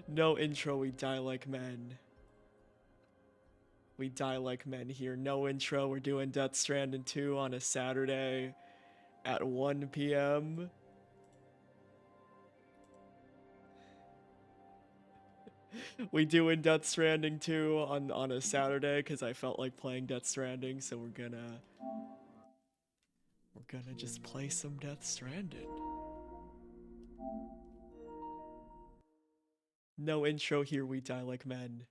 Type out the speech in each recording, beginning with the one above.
No intro, we die like men. We die like men here. No intro, we're doing Death Stranding 2 on a Saturday at 1 p.m. We doing Death Stranding 2 on a Saturday because I felt like playing Death Stranding, so we're gonna just play some Death Stranding. No intro here, we die like men.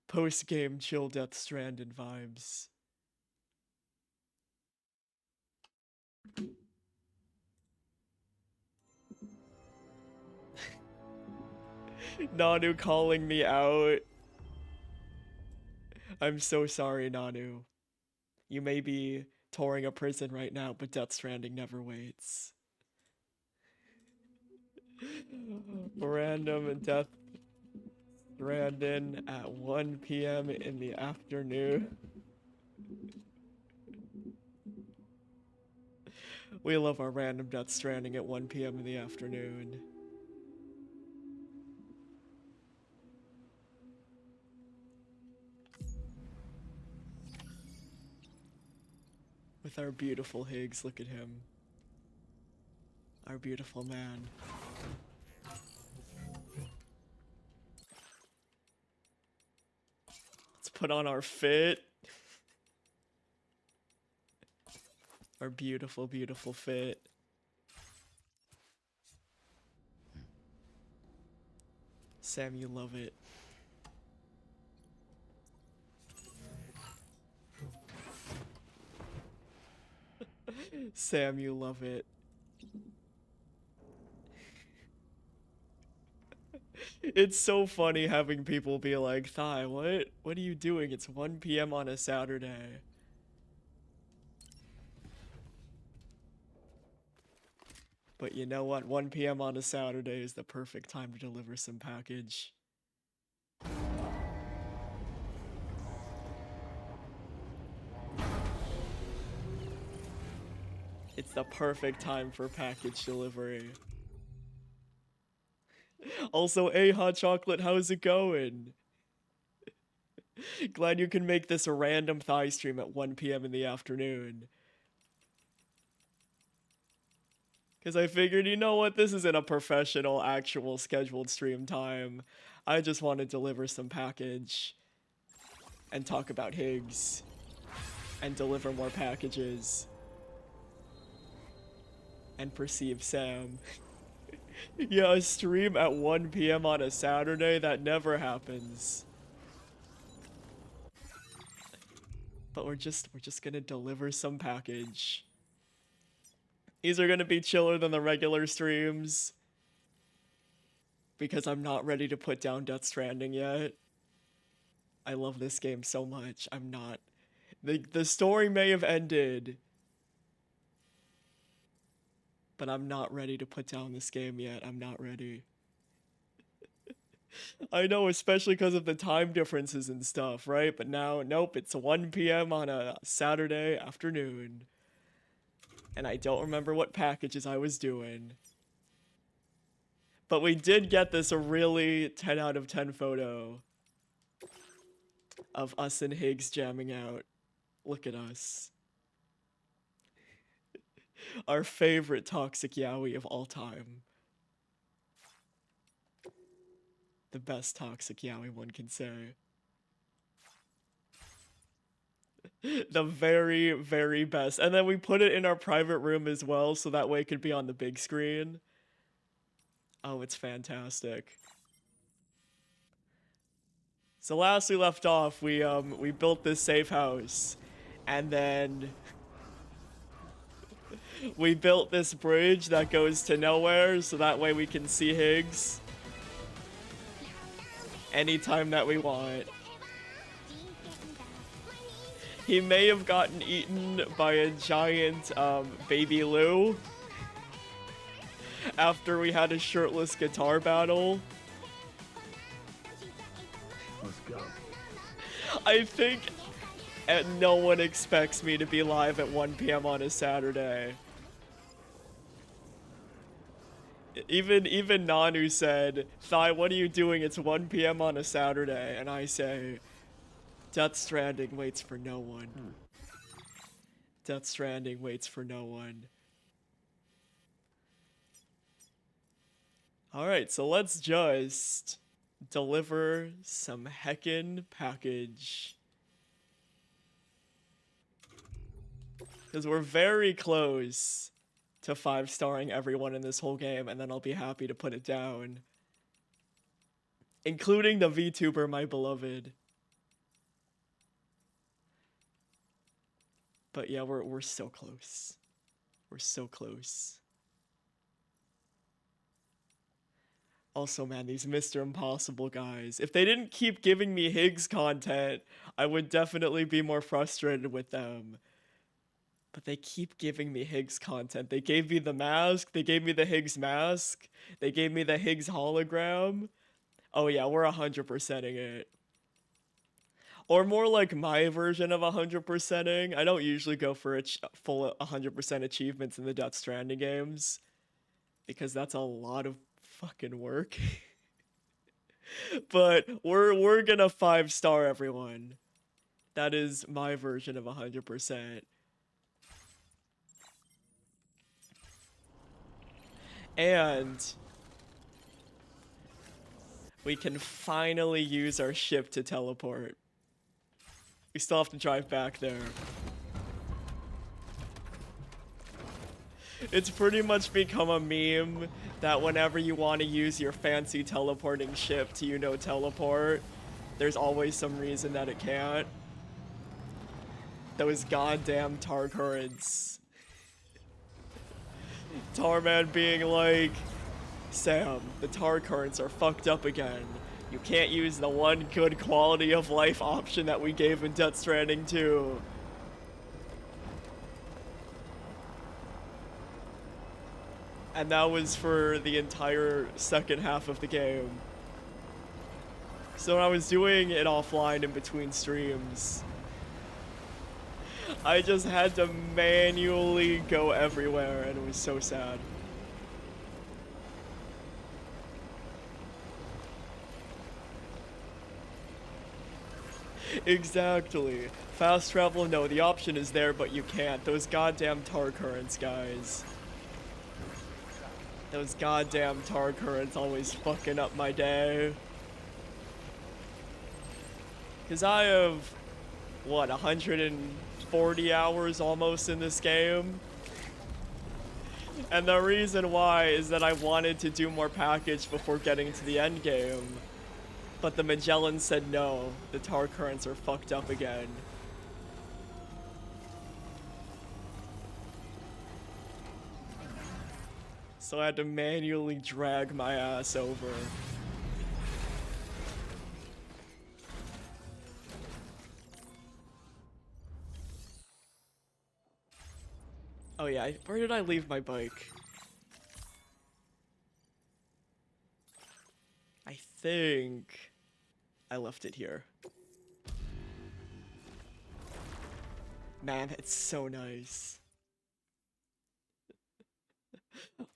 Post-game chill Death Stranding vibes. Nanu calling me out. I'm so sorry, Nanu. You may be touring a prison right now, but Death Stranding never waits. Random Death Stranding at 1 p.m. in the afternoon. We love our random Death Stranding at 1 p.m. in the afternoon. With our beautiful Higgs, look at him. Our beautiful man. Let's put on our fit. Our beautiful, beautiful fit. Sam, you love it. Sam, you love it. It's so funny having people be like, Thai, what are you doing? It's 1 p.m. on a Saturday. But you know what? 1 p.m. on a Saturday is the perfect time to deliver some package. It's the perfect time for package delivery. Also, hey, Hot Chocolate, how's it going? Glad you can make this a random Thigh stream at 1 p.m. in the afternoon. Because I figured, you know what, this isn't a professional, actual, scheduled stream time. I just want to deliver some package. And talk about Higgs. And deliver more packages. And perceive Sam. Yeah, a stream at 1 p.m. on a Saturday? That never happens. But we're just gonna deliver some package. These are gonna be chiller than the regular streams. Because I'm not ready to put down Death Stranding yet. I love this game so much. I'm not. The story may have ended. But I'm not ready to put down this game yet. I'm not ready. I know, especially because of the time differences and stuff, right? But now, nope, it's 1 p.m. on a Saturday afternoon. And I don't remember what packages I was doing. But we did get this a really 10 out of 10 photo of us and Higgs jamming out. Look at us. Our favorite toxic yaoi of all time. The best toxic yaoi one can say. The very, very best. And then we put it in our private room as well, so that way it could be on the big screen. Oh, it's fantastic. So last we left off, we built this safe house. And then we built this bridge that goes to nowhere, so that way we can see Higgs anytime that we want. He may have gotten eaten by a giant baby Lou after we had a shirtless guitar battle. Let's go. I think no one expects me to be live at 1 p.m. on a Saturday. Even Nanu said, Thai, what are you doing? It's 1 p.m. on a Saturday. And I say, Death Stranding waits for no one. Death Stranding waits for no one. Alright, so let's just deliver some heckin' package. Because we're very close to 5-starring everyone in this whole game, and then I'll be happy to put it down. Including the VTuber, my beloved. But yeah, we're so close. We're so close. Also, man, these Mr. Impossible guys. If they didn't keep giving me Higgs content, I would definitely be more frustrated with them. But they keep giving me Higgs content. They gave me the mask. They gave me the Higgs mask. They gave me the Higgs hologram. Oh yeah, we're 100%ing it. Or more like my version of 100%ing. I don't usually go for full 100% achievements in the Death Stranding games. Because that's a lot of fucking work. But we're gonna 5-star everyone. That is my version of 100%. And we can finally use our ship to teleport. We still have to drive back there. It's pretty much become a meme that whenever you want to use your fancy teleporting ship to, teleport, there's always some reason that it can't. Those goddamn tar currents. Tarman being like, Sam, the tar currents are fucked up again. You can't use the one good quality of life option that we gave in Death Stranding 2. And that was for the entire second half of the game. So when I was doing it offline in between streams, I just had to manually go everywhere, and it was so sad. Exactly. Fast travel, no, the option is there, but you can't. Those goddamn tar currents, guys. Those goddamn tar currents always fucking up my day. Because I have, what, 140 hours almost in this game? And the reason why is that I wanted to do more package before getting to the end game. But the Magellan said no, the tar currents are fucked up again. So I had to manually drag my ass over. Oh yeah, where did I leave my bike? I think I left it here. Man, it's so nice.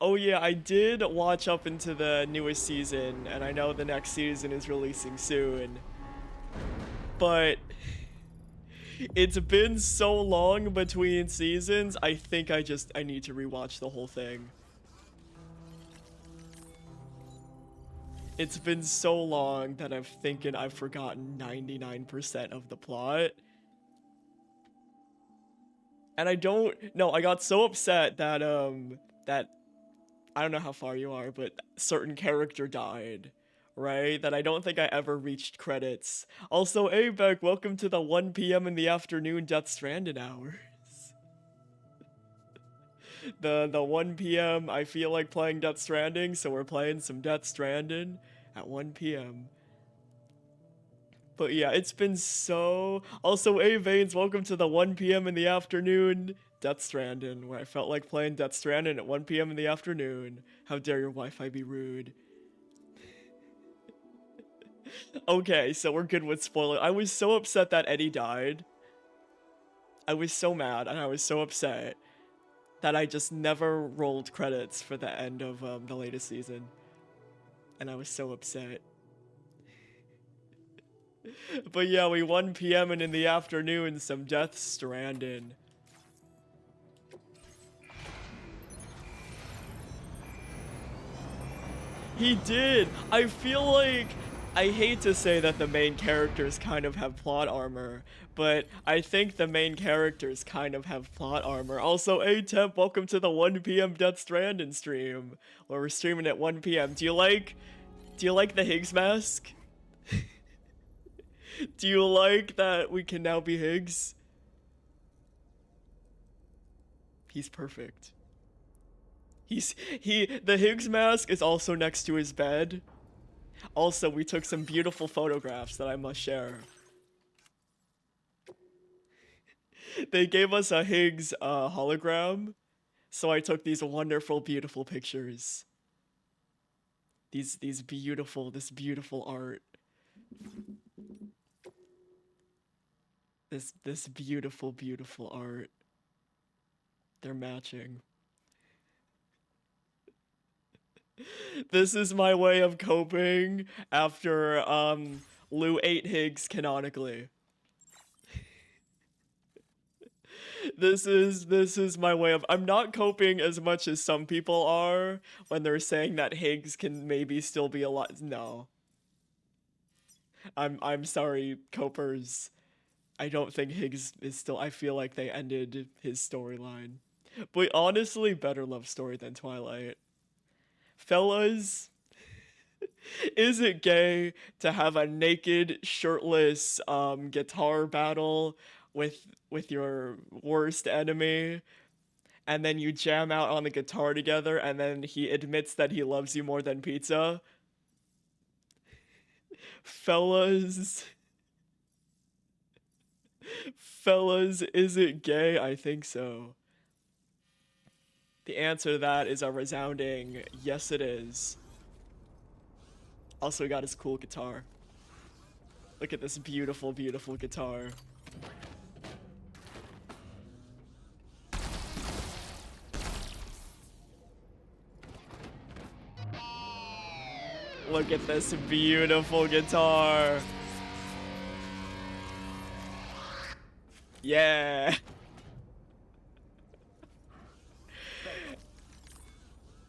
Oh yeah, I did watch up into the newest season, and I know the next season is releasing soon. But it's been so long between seasons, I think I need to rewatch the whole thing. It's been so long that I'm thinking I've forgotten 99% of the plot. And I got so upset that, I don't know how far you are, but a certain character died, right? That I don't think I ever reached credits. Also, Abeck, welcome to the 1 p.m. in the afternoon Death Stranding hours. The 1 p.m. I feel like playing Death Stranding, so we're playing some Death Stranding at 1 p.m. But yeah, it's been so... Also, Veins, welcome to the 1 p.m. in the afternoon Death Stranding, where I felt like playing Death Stranding at 1 p.m. in the afternoon. How dare your Wi-Fi be rude. Okay, so we're good with spoiler. I was so upset that Eddie died. I was so mad, and I was so upset. that I just never rolled credits for the end of the latest season. And I was so upset. But yeah, we 1 p.m. and in the afternoon, some Death Stranding. He did! I feel like... I hate to say that the main characters kind of have plot armor, but I think the main characters kind of have plot armor. Also, hey Temp, welcome to the 1 p.m. Death Stranding stream, where we're streaming at 1 p.m. Do you like the Higgs mask? Do you like that we can now be Higgs? He's perfect. The Higgs mask is also next to his bed. Also, we took some beautiful photographs that I must share. They gave us a Higgs hologram, so I took these wonderful, beautiful pictures. This beautiful art. This beautiful art. They're matching. This is my way of coping after Lou ate Higgs canonically. This is my way of... I'm not coping as much as some people are when they're saying that Higgs can maybe still be alive. No. I'm sorry, copers. I don't think Higgs is still... I feel like they ended his storyline. But honestly, better love story than Twilight. Fellas, is it gay to have a naked, shirtless guitar battle with your worst enemy, and then you jam out on the guitar together, and then he admits that he loves you more than pizza? Fellas, is it gay? I think so. The answer to that is a resounding yes, it is. Also, he got his cool guitar. Look at this beautiful guitar. Look at this beautiful guitar. Yeah.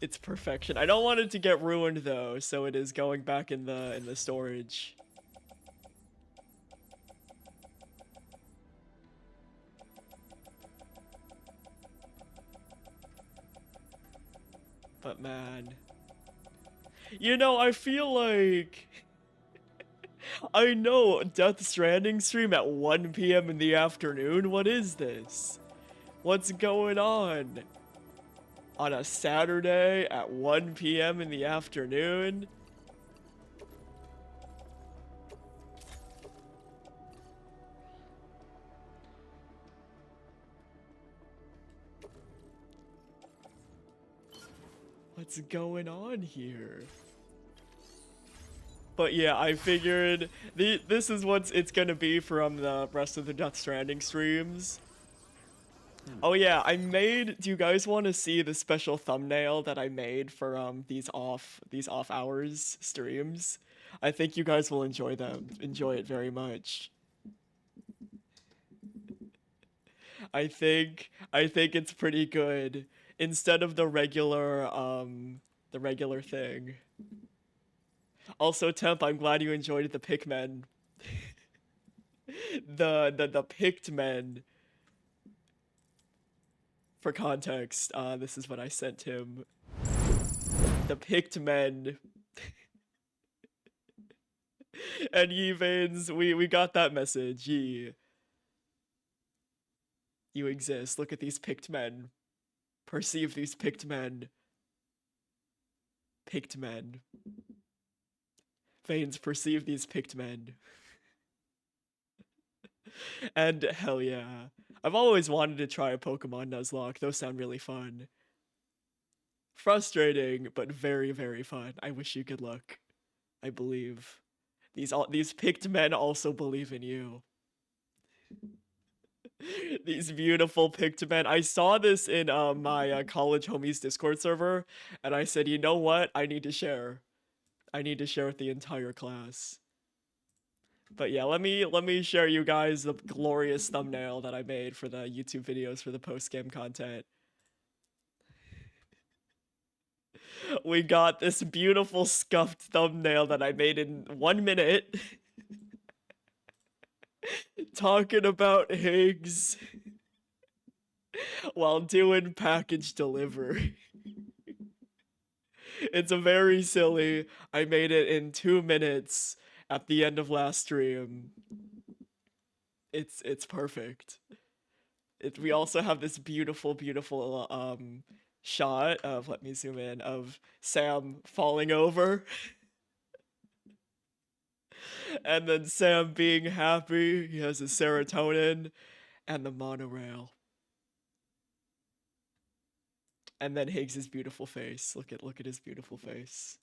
It's perfection. I don't want it to get ruined though, so it is going back in the storage. But man, you know, I feel like I know Death Stranding stream at 1 p.m. in the afternoon. What is this? What's going on? On a Saturday at 1 p.m. in the afternoon? What's going on here? But yeah, I figured this is what it's gonna be from the rest of the Death Stranding streams. Oh yeah, do you guys want to see the special thumbnail that I made for these off hours streams? I think you guys will enjoy it very much. I think it's pretty good instead of the regular thing. Also, Temp, I'm glad you enjoyed the Pikmin. the Pikmin. For context, this is what I sent him. The Pikmin. And Yevans, we got that message. Ye. You exist. Look at these Pikmin. Perceive these Pikmin. Pikmin. Veins, perceive these Pikmin. And hell yeah. I've always wanted to try a Pokemon Nuzlocke. Those sound really fun. Frustrating, but very, very fun. I wish you good luck. I believe. These picked men also believe in you. These beautiful Pictomen. I saw this in my college homies Discord server, and I said, you know what? I need to share. I need to share with the entire class. But yeah, let me share you guys the glorious thumbnail that I made for the YouTube videos for the post-game content. We got this beautiful scuffed thumbnail that I made in 1 minute talking about Higgs while doing package delivery. It's a very silly. I made it in 2 minutes at the end of last stream. It's perfect. We also have this beautiful shot of, let me zoom in, of Sam falling over and then Sam being happy. He has his serotonin and the monorail. And then Higgs's beautiful face. Look at his beautiful face.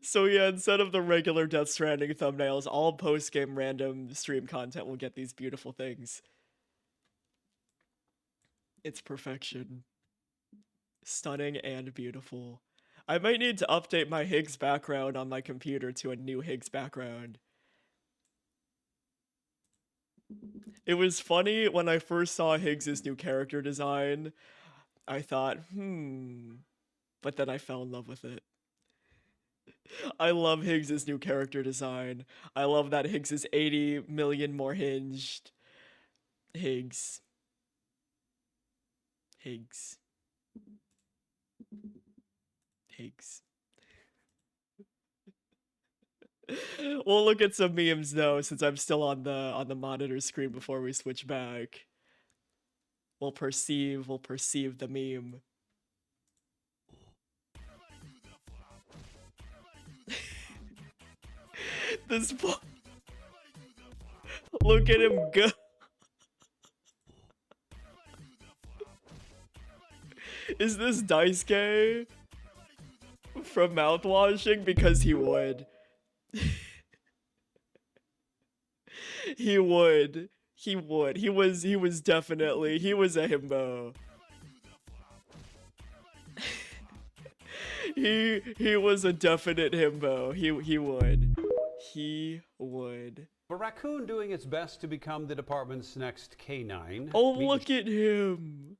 So yeah, instead of the regular Death Stranding thumbnails, all post-game random stream content will get these beautiful things. It's perfection. Stunning and beautiful. I might need to update my Higgs background on my computer to a new Higgs background. It was funny when I first saw Higgs's new character design. I thought, but then I fell in love with it. I love Higgs's new character design. I love that Higgs is 80 million more hinged. Higgs. Higgs. Higgs. We'll look at some memes though, since I'm still on the monitor screen before we switch back. We'll perceive the meme. This look at him go. Is this Daisuke from mouthwashing? Because he would. He would. He would. He was definitely, he was a himbo. He was a definite himbo. He would. He would. A raccoon doing its best to become the department's next canine. Oh, look at him.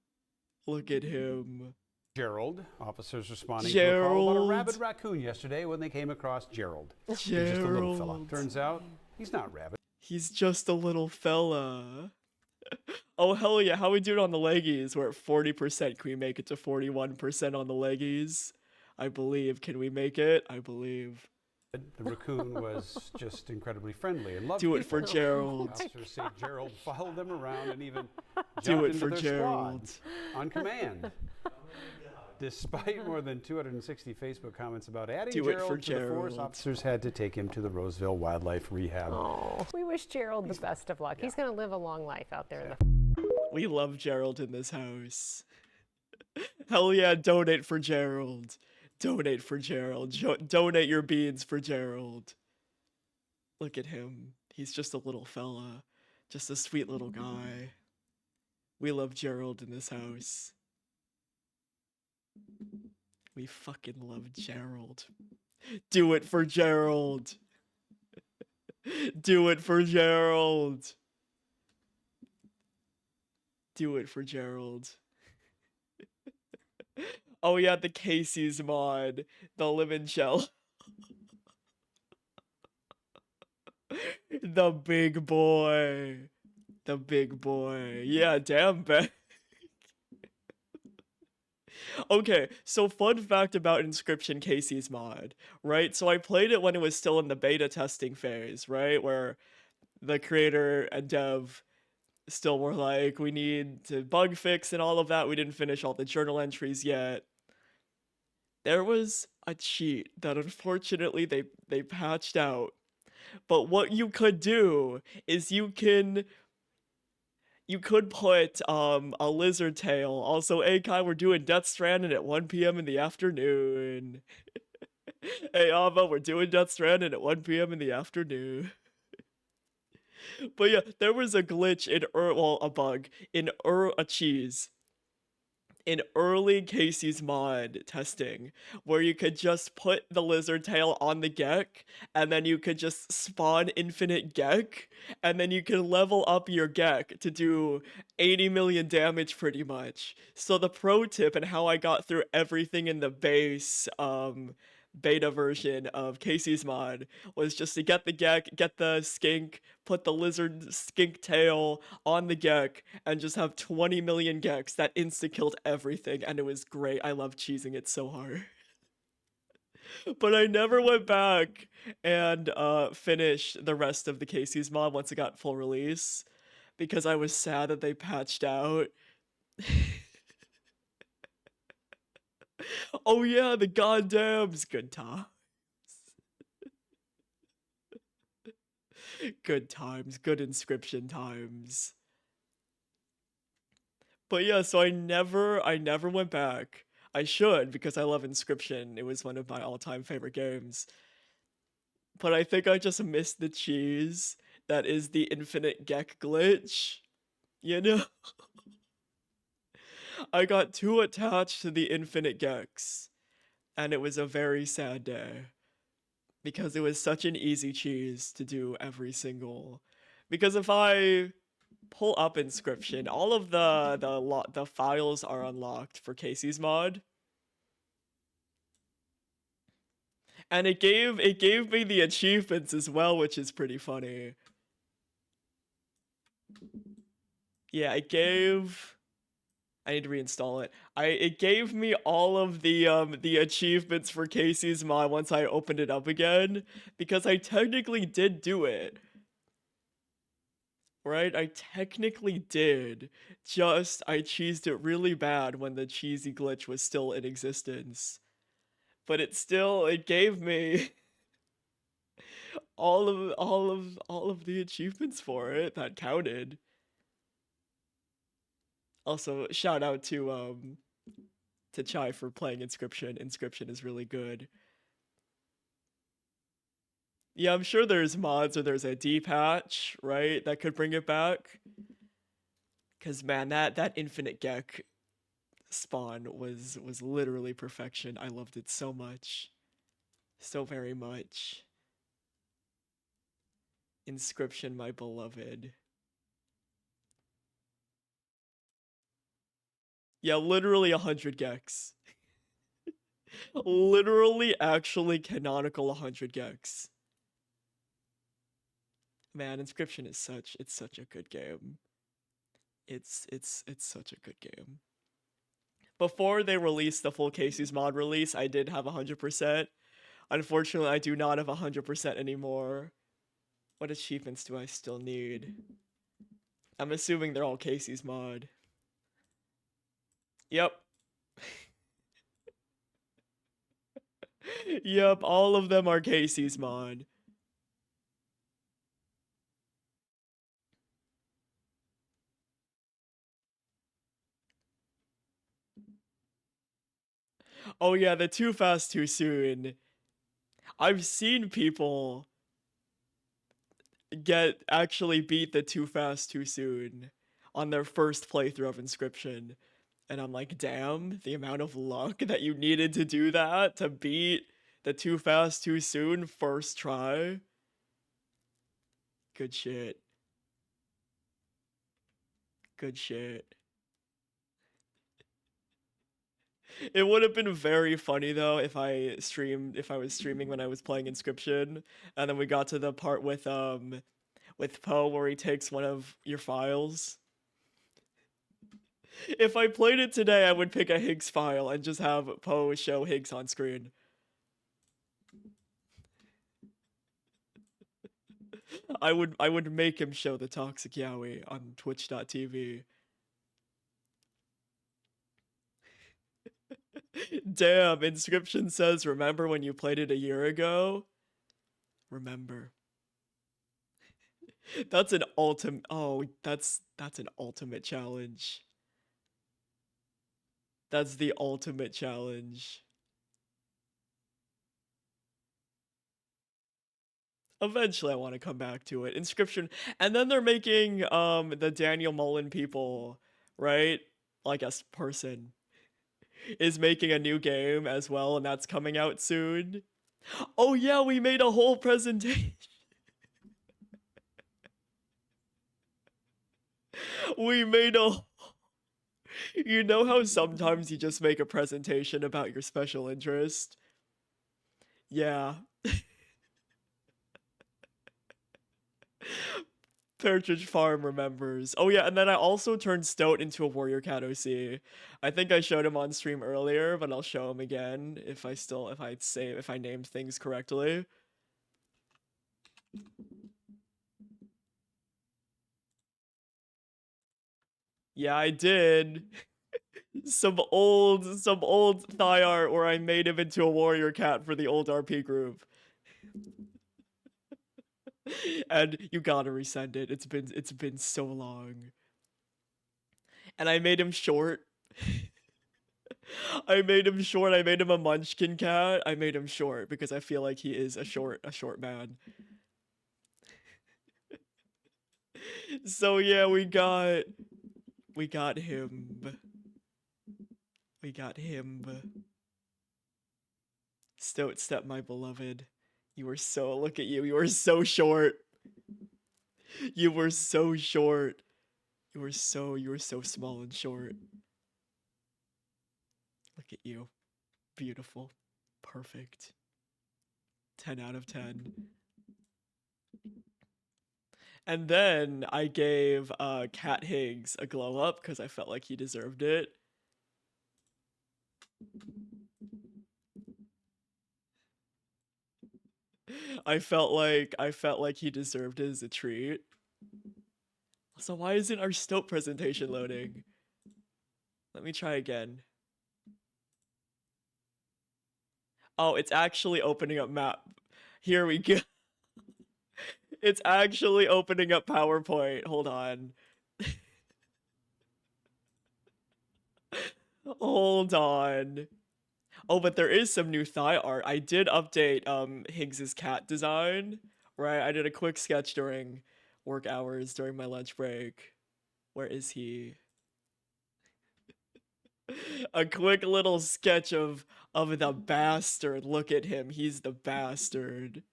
Look at him. Gerald. Officers responding to a call about a rabid raccoon yesterday when they came across Gerald. He's just a little fella. Turns out, he's not rabid. He's just a little fella. Oh, hell yeah. How we doing on the leggies? We're at 40%. Can we make it to 41% on the leggies? I believe. Can we make it? I believe. The raccoon was just incredibly friendly and loved Do it for Gerald. Officers say Gerald followed them around and even Do it into for their Gerald. squad on command. Despite more than 260 Facebook comments about adding Do it for Gerald to the force, officers had to take him to the Roseville Wildlife Rehab. Oh, we wish Gerald the best of luck. He's going to live a long life out there. We love Gerald in this house. Hell yeah, donate for Gerald. Donate for Gerald. Donate your beans for Gerald. Look at him. He's just a little fella. Just a sweet little guy. We love Gerald in this house. We fucking love Gerald. Do it for Gerald. Do it for Gerald. Do it for Gerald. Oh yeah, the Casey's mod. The Living Shell. The big boy. The big boy. Yeah, damn, Ben. Okay, so fun fact about Inscription Casey's mod, right? So I played it when it was still in the beta testing phase, right? Where the creator and dev still were like, we need to bug fix and all of that. We didn't finish all the journal entries yet. There was a cheat that unfortunately they patched out. But what you could do is you could put a lizard tail. Also, Akai, we're doing Death Stranding at 1 p.m. in the afternoon. Hey, Ava, we're doing Death Stranding at 1 p.m. in the afternoon. But yeah, there was a glitch in well, a bug in a cheese in early Casey's mod testing where you could just put the lizard tail on the Gek and then you could just spawn infinite Gek and then you can level up your Gek to do 80 million damage pretty much. So the pro tip and how I got through everything in the base beta version of Casey's mod was just to get the Gek, get the skink, put the lizard skink tail on the Gek, and just have 20 million Geks that insta-killed everything, and it was great. I love cheesing it so hard. But I never went back and finished the rest of the Casey's mod once it got full release, because I was sad that they patched out. Oh yeah, the goddamns. Good times. Good times. Good Inscription times. But yeah, so I never went back. I should because I love Inscription. It was one of my all-time favorite games. But I think I just missed the cheese that is the infinite Gek glitch. You know? I got too attached to the infinite Geks, and it was a very sad day. Because it was such an easy cheese to do every single. Because if I pull up Inscription, all of the files are unlocked for Casey's mod. And it gave me the achievements as well, which is pretty funny. Yeah, I need to reinstall it. It gave me all of the achievements for Casey's mod once I opened it up again, because I technically did do it. Right? I technically did. Just I cheesed it really bad when the cheesy glitch was still in existence. But it gave me all of the achievements for it that counted. Also, shout out to Chai for playing Inscription. Inscription is really good. Yeah, I'm sure there's mods or there's a D patch, right, that could bring it back. Cause man, that infinite Gek spawn was literally perfection. I loved it so much. So very much. Inscription, my beloved. Yeah, literally 100 Gex. Literally, actually, canonical 100 Gex. Man, Inscription is it's such a good game. It's such a good game. Before they released the full Casey's mod release, I did have 100%. Unfortunately, I do not have 100% anymore. What achievements do I still need? I'm assuming they're all Casey's mod. Yep. Yep, all of them are Casey's mod. Oh yeah, the too fast too soon. I've seen people actually beat the too fast too soon on their first playthrough of Inscription. And I'm like, damn, the amount of luck that you needed to do that to beat the too fast too soon first try. Good shit. Good shit. It would have been very funny though if I was streaming when I was playing Inscription, and then we got to the part with Poe where he takes one of your files. If I played it today, I would pick a Higgs file and just have Poe show Higgs on screen. I would make him show the Toxic Yowie on twitch.tv. Damn, Inscription says, remember when you played it a year ago? Remember. That's an ultimate, oh, that's an ultimate challenge. That's the ultimate challenge. Eventually I want to come back to it. Inscription, and then they're making the Daniel Mullen people, right? Well, I guess person is making a new game as well, and that's coming out soon. Oh yeah, we made a whole presentation. We made a You know how sometimes you just make a presentation about your special interest? Yeah. Partridge Farm remembers. Oh yeah, and then I also turned Stoat into a Warrior Cat OC. I think I showed him on stream earlier, but I'll show him again if I named things correctly. Yeah, I did. Some old thigh art where I made him into a warrior cat for the old RP group. And you gotta resend it. It's been so long. And I made him short. I made him short. I made him a munchkin cat. I made him short because I feel like he is a short man. So yeah, we got him. We got him. Stoat step, my beloved. Look at you. You were so short. You were so short. You were so small and short. Look at you. Beautiful. Perfect. 10 out of 10. And then I gave Cat Higgs a glow up because I felt like he deserved it. I felt like he deserved it as a treat. So why isn't our Stoat presentation loading? Let me try again. Oh, it's actually opening up map. Here we go. It's actually opening up PowerPoint. Hold on. Hold on. Oh, but there is some new thigh art. I did update Higgs's cat design, right? I did a quick sketch during work hours during my lunch break. Where is he? A quick little sketch of the bastard. Look at him. He's the bastard.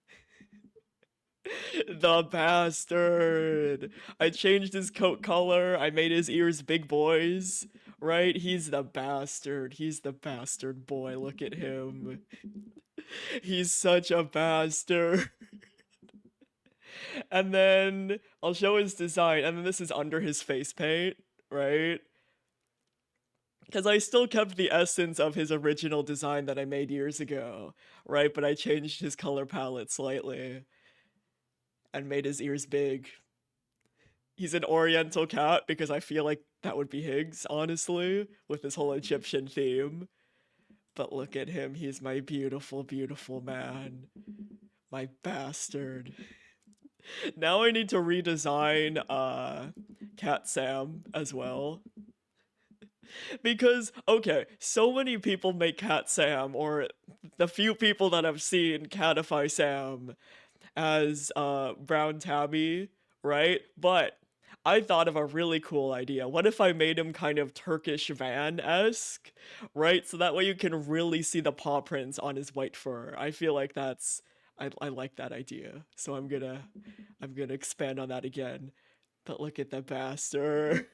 The bastard. I changed his coat color. I made his ears big boys. Right? He's the bastard. He's the bastard boy. Look at him. He's such a bastard. And then I'll show his design. And then this is under his face paint, right? Because I still kept the essence of his original design that I made years ago, right? But I changed his color palette slightly and made his ears big. He's an oriental cat because I feel like that would be Higgs, honestly, with this whole Egyptian theme. But look at him. He's my beautiful, beautiful man. My bastard. Now I need to redesign Cat Sam as well. Because, okay, so many people make Cat Sam, or the few people that I've seen catify Sam as Brown Tabby, right? But I thought of a really cool idea. What if I made him kind of Turkish van-esque, right? So that way you can really see the paw prints on his white fur. I feel like I like that idea. So I'm gonna expand on that again. But look at the bastard.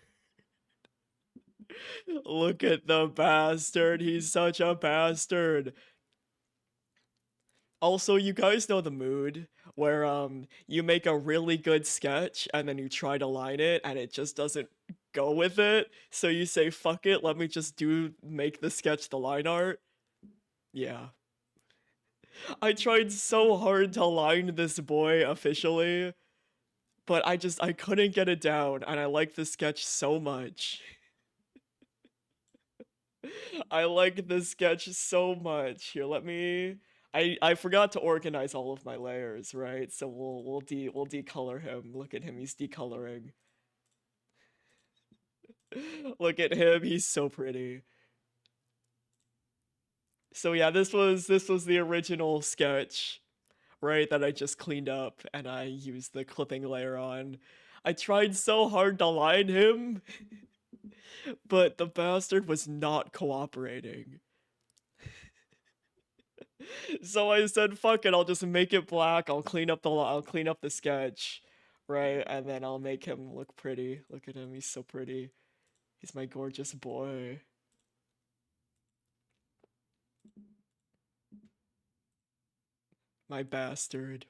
Look at the bastard. He's such a bastard. Also, you guys know the mood where you make a really good sketch and then you try to line it and it just doesn't go with it. So you say, fuck it, let me just make the sketch the line art. Yeah. I tried so hard to line this boy officially, but I couldn't get it down and I like the sketch so much. I like this sketch so much. Here, let me. I forgot to organize all of my layers, right? So we'll decolor him. Look at him, he's decoloring. Look at him, he's so pretty. So yeah, this was the original sketch, right, that I just cleaned up and I used the clipping layer on. I tried so hard to line him, but the bastard was not cooperating. So I said, fuck it, I'll just make it black, I'll clean up the sketch, right? And then I'll make him look pretty. Look at him, he's so pretty. He's my gorgeous boy. My bastard.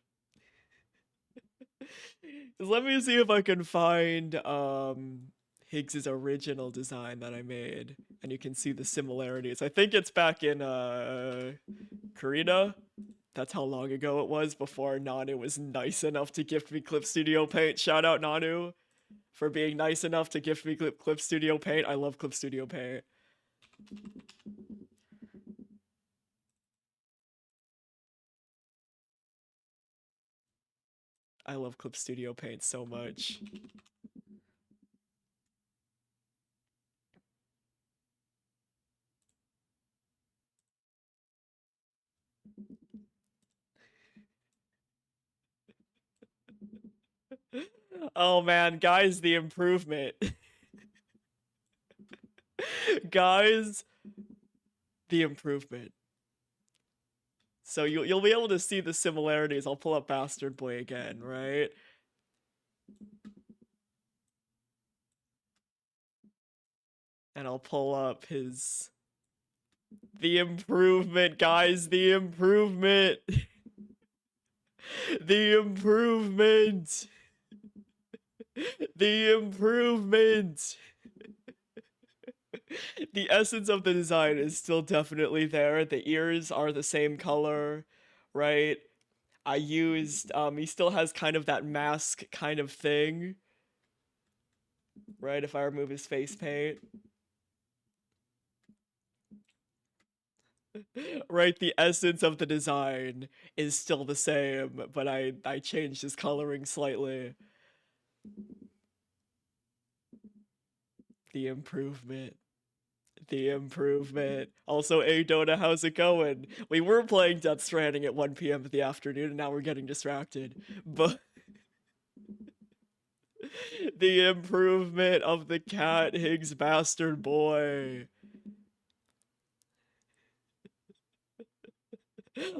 Let me see if I can find Higgs's original design that I made, and you can see the similarities. I think it's back in Korea. That's how long ago it was, before Nanu was nice enough to gift me Clip Studio Paint. Shout out Nanu for being nice enough to gift me Clip Studio Paint. I love Clip Studio Paint. I love Clip Studio Paint so much. Oh man, guys, the improvement. Guys, the improvement. So you'll be able to see the similarities. I'll pull up Bastard Boy again, right? And I'll pull up his... The improvement, guys, the improvement! The improvement! The improvement! The essence of the design is still definitely there. The ears are the same color, right? I used, he still has kind of that mask kind of thing, right? If I remove his face paint. Right, the essence of the design is still the same, but I changed his coloring slightly. The improvement. The improvement. Also, hey Dota, how's it going? We were playing Death Stranding at 1 p.m. in the afternoon, and now we're getting distracted. But the improvement of the cat Higgs bastard boy.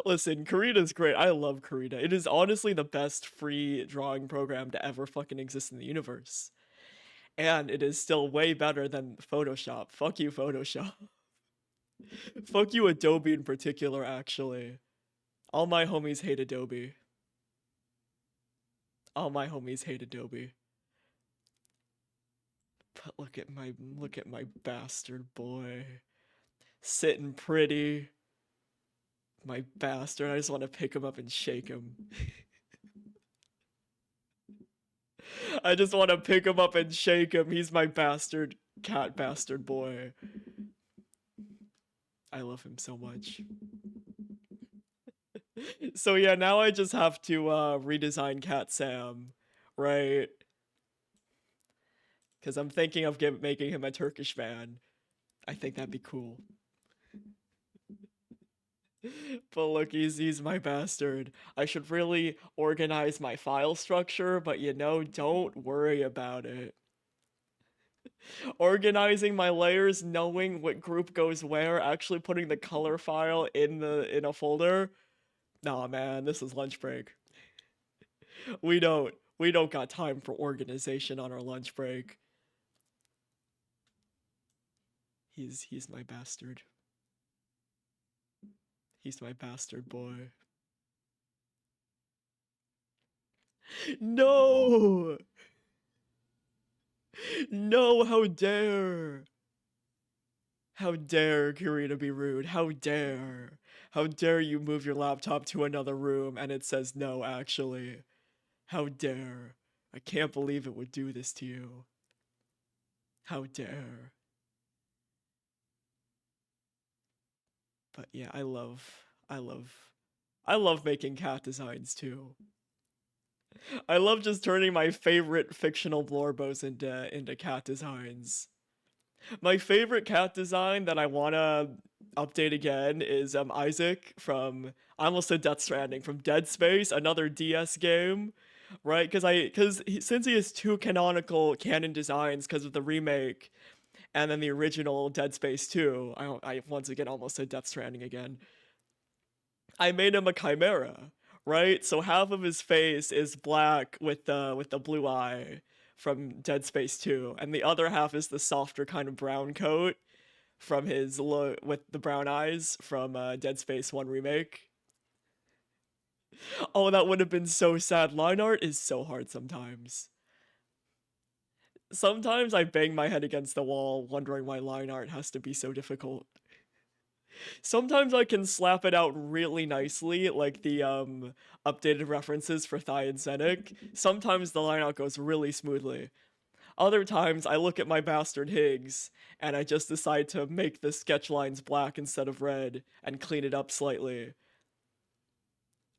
Listen, Karina's great. I love Karina. It is honestly the best free drawing program to ever fucking exist in the universe. And it is still way better than Photoshop. Fuck you, Photoshop. Fuck you, Adobe in particular, actually. All my homies hate Adobe. All my homies hate Adobe. But look at my bastard boy. Sitting pretty. My bastard. I just want to pick him up and shake him. I just want to pick him up and shake him. He's my bastard cat bastard boy. I love him so much. So yeah, now I just have to redesign Cat Sam, right? Because I'm thinking of making him a Turkish man. I think that'd be cool. But look, he's my bastard. I should really organize my file structure, but you know, don't worry about it. Organizing my layers, knowing what group goes where, actually putting the color file in a folder. Nah, man, this is lunch break. We don't got time for organization on our lunch break. He's my bastard. He's my bastard boy. No! No, how dare! How dare Karina be rude? How dare? How dare you move your laptop to another room and it says no, actually? How dare? I can't believe it would do this to you. How dare? But yeah, I love making cat designs too. I love just turning my favorite fictional blorbos into cat designs. My favorite cat design that I wanna update again is Isaac from, I almost said Death Stranding, from Dead Space, another DS game, right? Since he has two canon designs because of the remake and then the original Dead Space 2, I once again almost said Death Stranding again. I made him a chimera, right? So half of his face is black with the blue eye from Dead Space 2, and the other half is the softer kind of brown coat from his look with the brown eyes from Dead Space 1 remake. Oh, that would have been so sad. Line art is so hard sometimes. Sometimes I bang my head against the wall wondering why line art has to be so difficult. Sometimes I can slap it out really nicely, like the updated references for Thigh and Zenik. Sometimes the line art goes really smoothly. Other times I look at my bastard Higgs and I just decide to make the sketch lines black instead of red and clean it up slightly.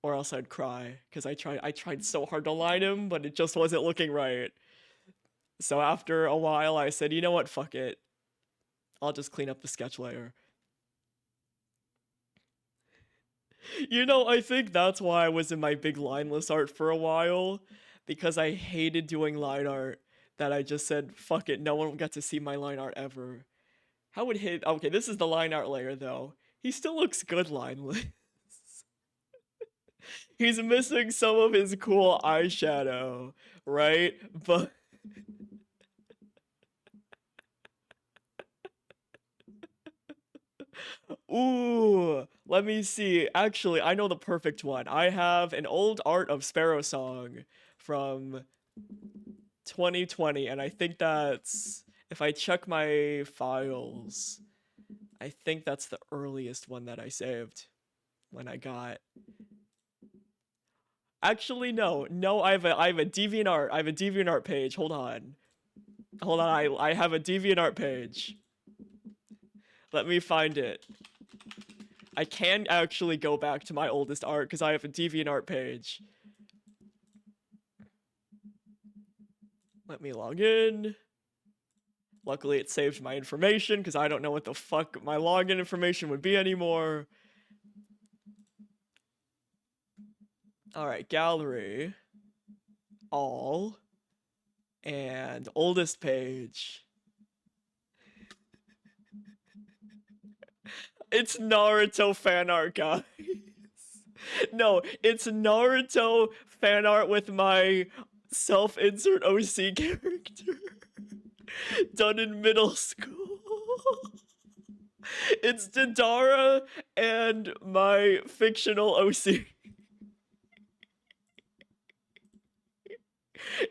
Or else I'd cry, because I tried so hard to line him, but it just wasn't looking right. So after a while I said, you know what, fuck it. I'll just clean up the sketch layer. You know, I think that's why I was in my big lineless art for a while, because I hated doing line art, that I just said, fuck it, no one will get to see my line art ever. How would hit? Okay, this is the line art layer, though. He still looks good lineless. He's missing some of his cool eyeshadow, right? But... Ooh, let me see. Actually, I know the perfect one. I have an old art of Sparrow Song from 2020, and I think that's, if I check my files, I think that's the earliest one that I saved when I got. Actually, no, I have a DeviantArt. I have a DeviantArt page. Hold on. I have a DeviantArt page. Let me find it. I can actually go back to my oldest art because I have a DeviantArt page. Let me log in. Luckily, it saved my information because I don't know what the fuck my login information would be anymore. Alright, gallery. All. And oldest page. It's Naruto fan art, guys. No, it's Naruto fan art with my self-insert OC character. Done in middle school. It's Dadara and my fictional OC.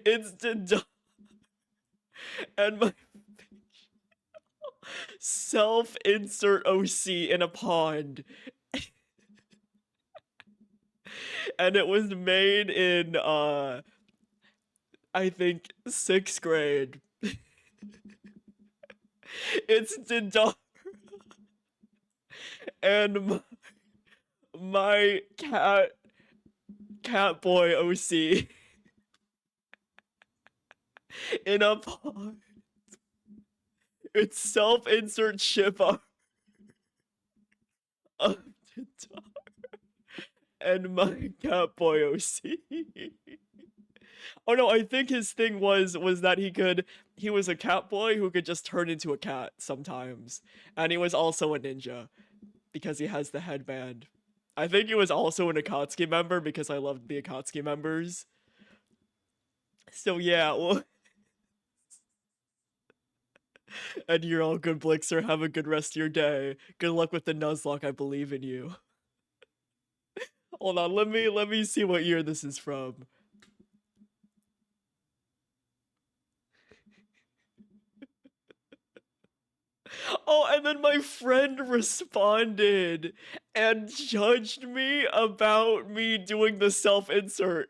It's Dadara and my self-insert OC in a pond. And it was made in, I think, 6th grade. It's Dadara and my cat boy OC in a pond. It's self-insert ship art of Dadara and my cat boy OC. Oh no, I think his thing was that he was a cat boy who could just turn into a cat sometimes. And he was also a ninja because he has the headband. I think he was also an Akatsuki member because I loved the Akatsuki members. So yeah, well, and you're all good, Blixer. Have a good rest of your day. Good luck with the Nuzlocke. I believe in you. Hold on, let me see what year this is from. Oh, and then my friend responded and judged me about me doing the self-insert.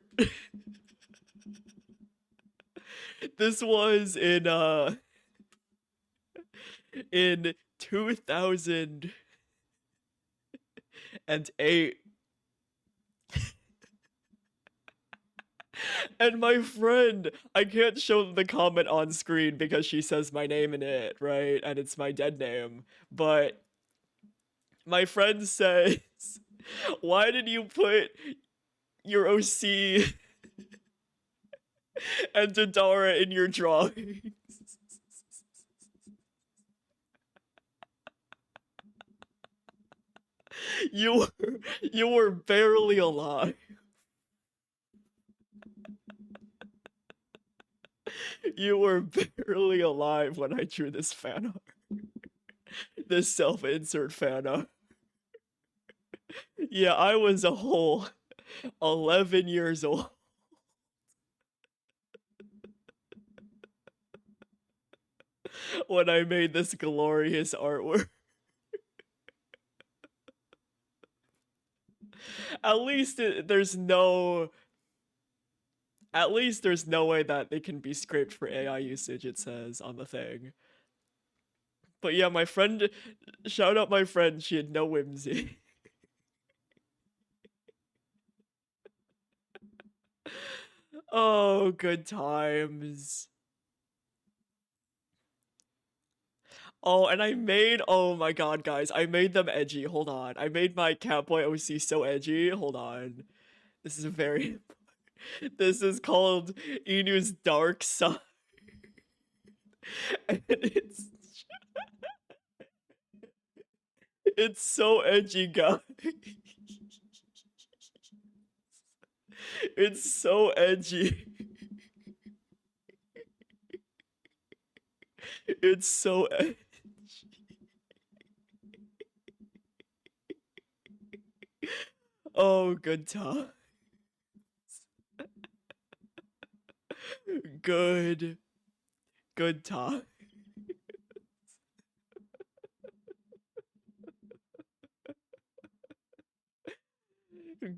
This was in 2008. And my friend, I can't show the comment on screen because she says my name in it, right? And it's my dead name. But My friend says, why did you put your OC and Dadara in your drawings? You were barely alive. You were barely alive when I drew this fan art. This self-insert fan art. Yeah, I was a whole 11 years old. When I made this glorious artwork. At least there's no way that they can be scraped for AI usage, it says on the thing. But yeah, my friend, shout out my friend, she had no whimsy. Oh, good times. Oh, and oh my god, guys, I made them edgy. Hold on. I made my Catboy OC so edgy. Hold on. This is very, this is called Inu's Dark Side. And it's so edgy, guys. It's so edgy. It's so edgy. Oh, good time. Good time.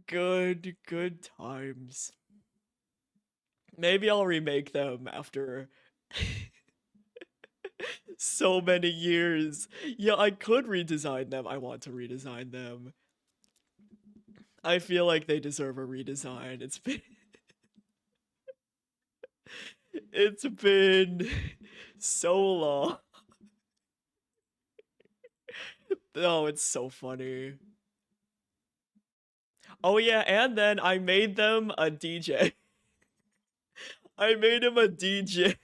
Good times. Maybe I'll remake them after so many years. Yeah, I could redesign them. I want to redesign them. I feel like they deserve a redesign. It's been so long. Oh, it's so funny. Oh yeah, and then I made them a DJ. I made him a DJ.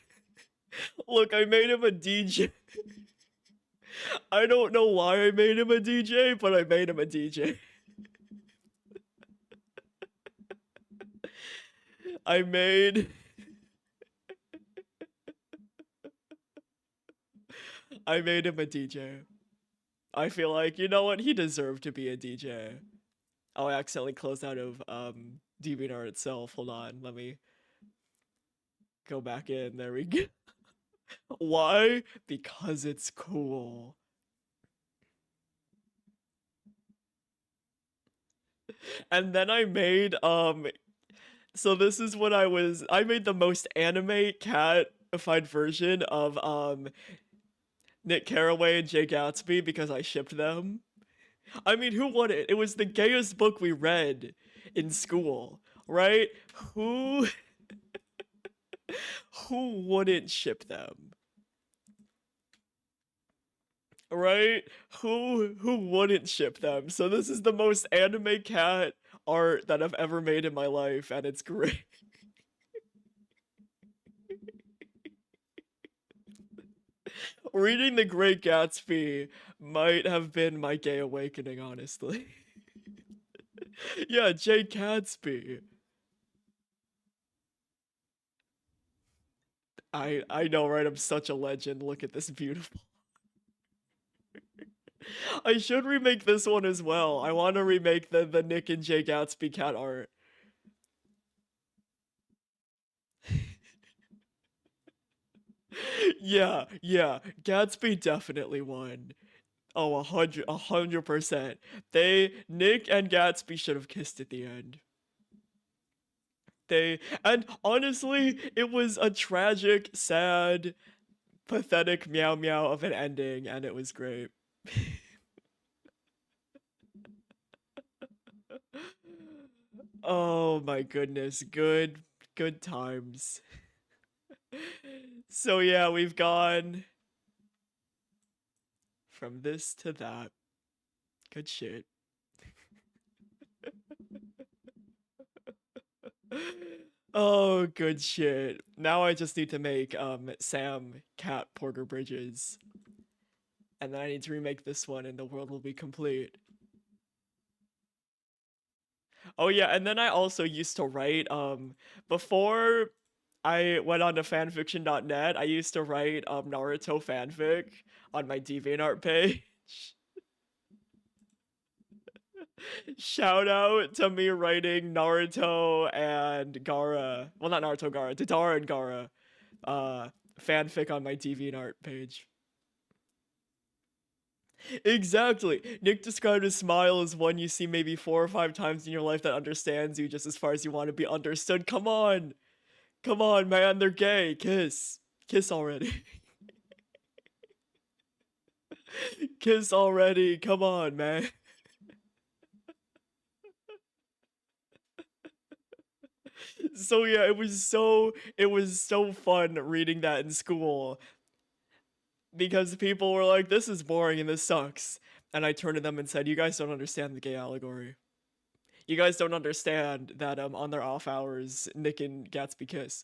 Look, I made him a DJ. I don't know why I made him a DJ, but I made him a DJ. I made him a DJ. I feel like, you know what? He deserved to be a DJ. Oh, I accidentally closed out of DeviantArt itself. Hold on, let me go back in. There we go. Why? Because it's cool. And then I made so this is what I made the most anime cat-ified version of Nick Carraway and Jay Gatsby because I shipped them. I mean, who wouldn't? It was the gayest book we read in school, right? Who wouldn't ship them? Right? Who wouldn't ship them? So this is the most anime cat art that I've ever made in my life, and it's great. Reading The Great Gatsby might have been my gay awakening, honestly. Yeah, Jay Gatsby. I know, right? I'm such a legend. Look at this beautiful. I should remake this one as well. I want to remake the Nick and Jay Gatsby cat art. Yeah, Gatsby definitely won. Oh, 100%. Nick and Gatsby should have kissed at the end. And honestly, it was a tragic, sad, pathetic meow meow of an ending, and it was great. Oh my goodness, good times. So yeah, we've gone from this to that. Good shit. Oh, good shit. Now I just need to make Sam Cat Porter Bridges. And then I need to remake this one and the world will be complete. Oh yeah, and then I also used to write before I went on to fanfiction.net, I used to write Naruto fanfic on my DeviantArt page. Shout out to me writing Naruto and Gaara. Well, not Naruto, Gaara, Tadara and Gaara fanfic on my DeviantArt page. Exactly. Nick described his smile as one you see maybe 4 or 5 times in your life that understands you just as far as you want to be understood. Come on. Come on, man. They're gay. Kiss. Kiss already. Kiss already. Come on, man. So yeah, it was so fun reading that in school because people were like, this is boring and this sucks. And I turned to them and said, you guys don't understand the gay allegory. You guys don't understand that on their off hours, Nick and Gatsby kiss.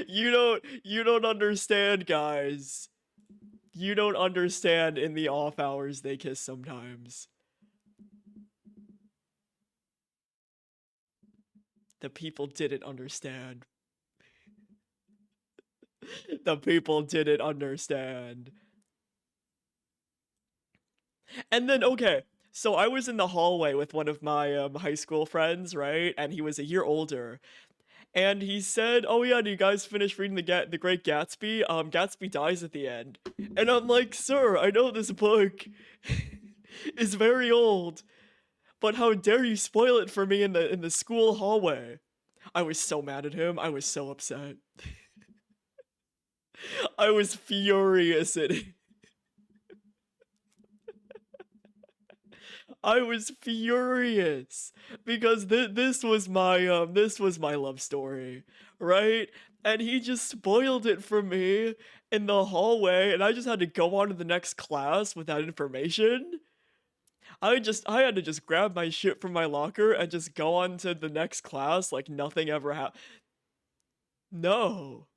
You don't understand, guys. You don't understand in the off hours they kiss sometimes. The people didn't understand. The people didn't understand. And then, okay, so I was in the hallway with one of my high school friends, right? And he was a year older. And he said, "Oh yeah, do you guys finish reading the Great Gatsby? Gatsby dies at the end." And I'm like, "Sir, I know this book is very old, but how dare you spoil it for me in the school hallway?" I was so mad at him. I was so upset. I was furious at him. I was furious because this was my love story, right? And he just spoiled it for me in the hallway, and I just had to go on to the next class with that information. I had to just grab my shit from my locker and just go on to the next class like nothing ever happened. No.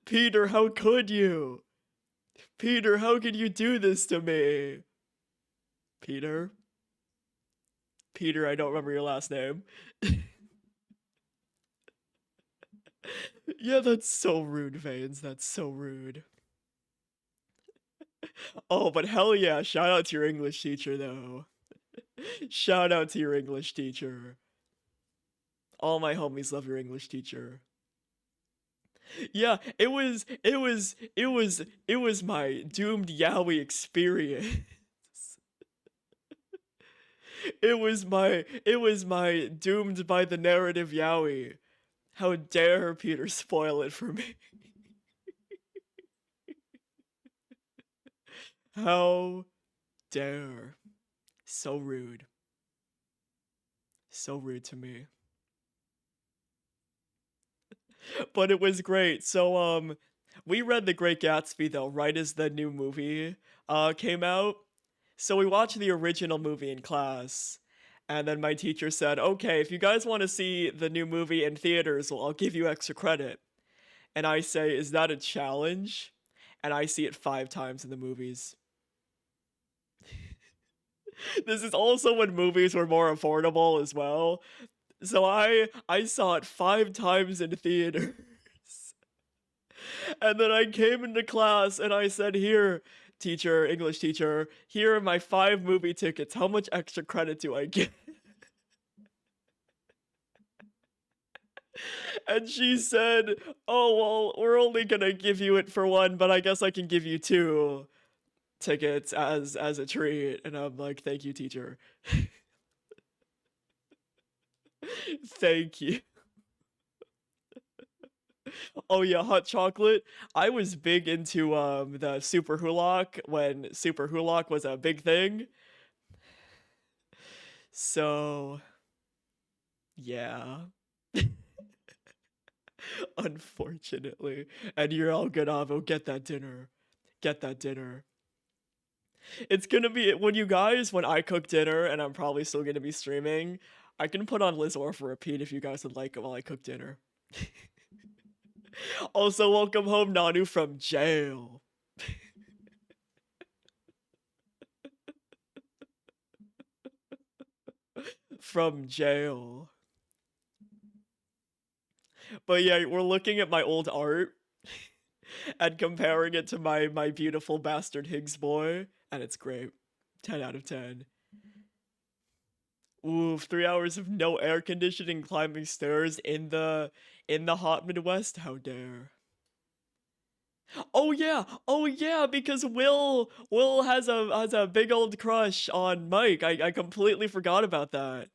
Peter, how could you? Peter, how could you do this to me? Peter? Peter, I don't remember your last name. Yeah, that's so rude, Veins. That's so rude. Oh, but hell yeah, shout out to your English teacher, though. Shout out to your English teacher. All my homies love your English teacher. Yeah, it was my doomed yaoi experience. It was my doomed by the narrative yaoi. How dare Peter spoil it for me? How dare. So rude. So rude to me. But it was great. So we read The Great Gatsby though right as the new movie came out. So we watched the original movie in class. And then my teacher said, "Okay, if you guys want to see the new movie in theaters, well, I'll give you extra credit." And I say, "Is that a challenge?" And I see it 5 times in the movies. This is also when movies were more affordable as well. So I saw it 5 times in theaters. And then I came into class and I said, "Here, teacher, English teacher, here are my 5 movie tickets. How much extra credit do I get?" And she said, "Oh, well, we're only gonna give you it for 1, but I guess I can give you 2 tickets as a treat." And I'm like, "Thank you, teacher." Thank you. Oh yeah, hot chocolate. I was big into the Super Hulock when Super Hulock was a big thing. So yeah. Unfortunately. And you're all good, Avo, get that dinner. Get that dinner. It's gonna be when I cook dinner, and I'm probably still gonna be streaming. I can put on Liz Orr for repeat if you guys would like it while I cook dinner. Also, welcome home, Nanu from jail. From jail. But yeah, we're looking at my old art and comparing it to my beautiful bastard Higgs boy, and it's great. 10 out of 10. Ooh, 3 hours of no air conditioning climbing stairs in the hot Midwest. How dare. Oh yeah, because Will has a big old crush on Mike. I completely forgot about that.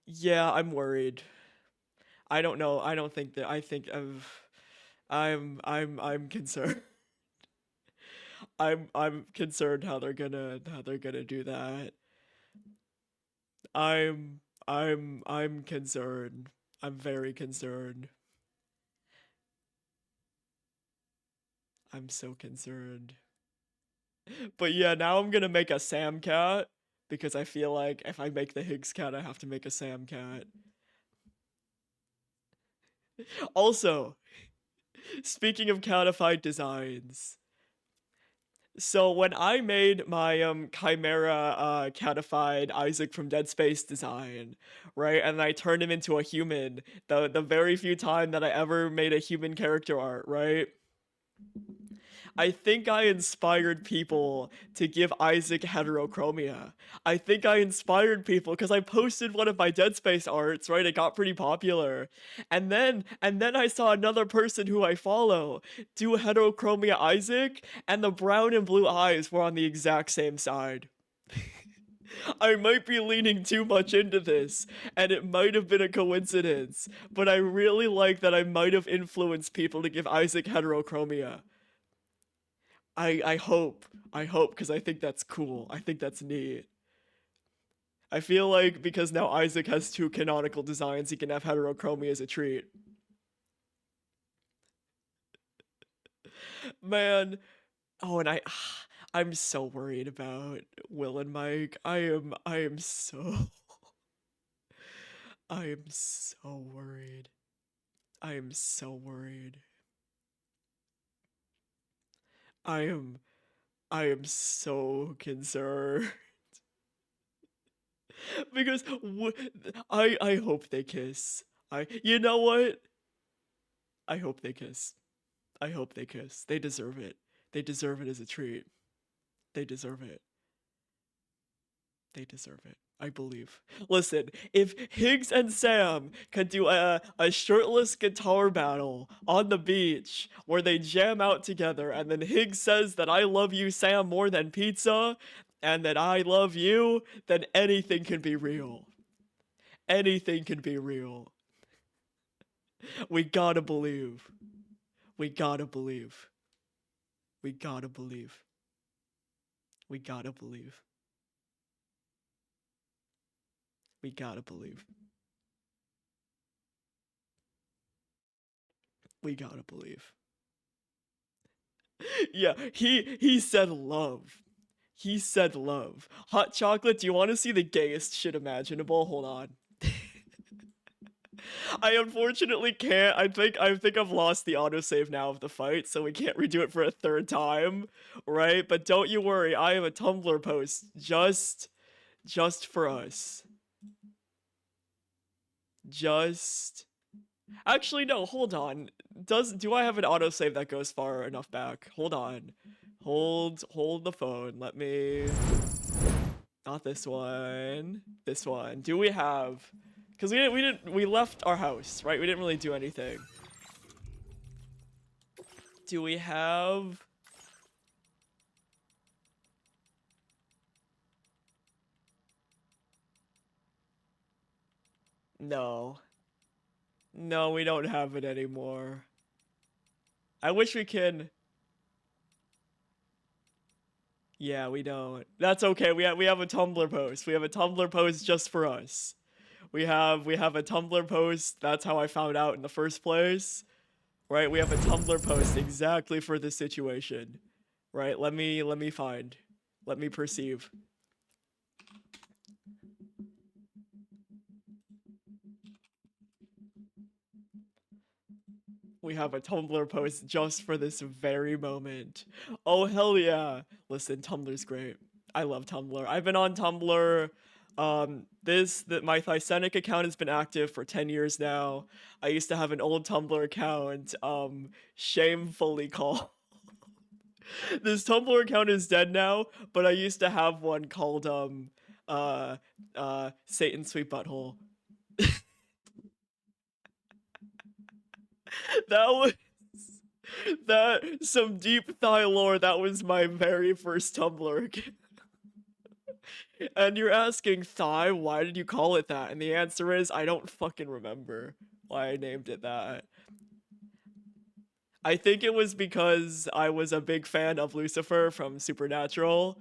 Yeah, I'm worried. I don't know. I don't think that I think of I'm concerned. I'm concerned how they're gonna do that. I'm concerned. I'm very concerned. I'm so concerned. But yeah, now I'm gonna make a Sam cat because I feel like if I make the Higgs cat, I have to make a Sam cat. Also, speaking of catified designs, so when I made my Chimera catified Isaac from Dead Space design, right, and I turned him into a human, the very few time that I ever made a human character art, right? I think I inspired people to give Isaac heterochromia. I think I inspired people because I posted one of my Dead Space arts, right? It got pretty popular. And then I saw another person who I follow do heterochromia Isaac, and the brown and blue eyes were on the exact same side. I might be leaning too much into this, and it might have been a coincidence, but I really like that I might have influenced people to give Isaac heterochromia. I hope, because I think that's cool. I think that's neat. I feel like because now Isaac has 2 canonical designs, he can have heterochromia as a treat. Man, oh, and I'm so worried about Will and Mike. I am so I am so worried. I am so worried. I am so concerned. Because I hope they kiss. You know what? I hope they kiss. I hope they kiss. They deserve it. They deserve it as a treat. They deserve it. They deserve it. I believe. Listen, if Higgs and Sam can do a shirtless guitar battle on the beach where they jam out together and then Higgs says that I love you, Sam, more than pizza, and that I love you, then anything can be real. Anything can be real. We gotta believe. We gotta believe. We gotta believe. We gotta believe. We gotta believe. We gotta believe. Yeah, he said love. He said love. Hot chocolate, do you want to see the gayest shit imaginable? Hold on. I unfortunately can't. I think I've lost the autosave now of the fight, so we can't redo it for a 3rd time, right? But don't you worry, I have a Tumblr post just for us. Actually, no, hold on. Do I have an autosave that goes far enough back? Hold on. Hold the phone. Let me... Not this one. This one. Do we have... Because we left our house, right? We didn't really do anything. Do we have... No. No, we don't have it anymore. I wish we can... Yeah, we don't. That's okay. We have a Tumblr post. We have a Tumblr post just for us. We have a Tumblr post. That's how I found out in the first place. Right, we have a Tumblr post exactly for this situation. Right, let me find. Let me perceive. We have a Tumblr post just for this very moment. Oh, hell yeah. Listen, Tumblr's great. I love Tumblr. I've been on Tumblr. My Thycenic account has been active for 10 years now. I used to have an old Tumblr account, shamefully called. This Tumblr account is dead now, but I used to have one called, Satan's Sweet Butthole. That was some deep thigh lore. That was my very first Tumblr account. And you're asking, Thigh, why did you call it that? And the answer is, I don't fucking remember why I named it that. I think it was because I was a big fan of Lucifer from Supernatural.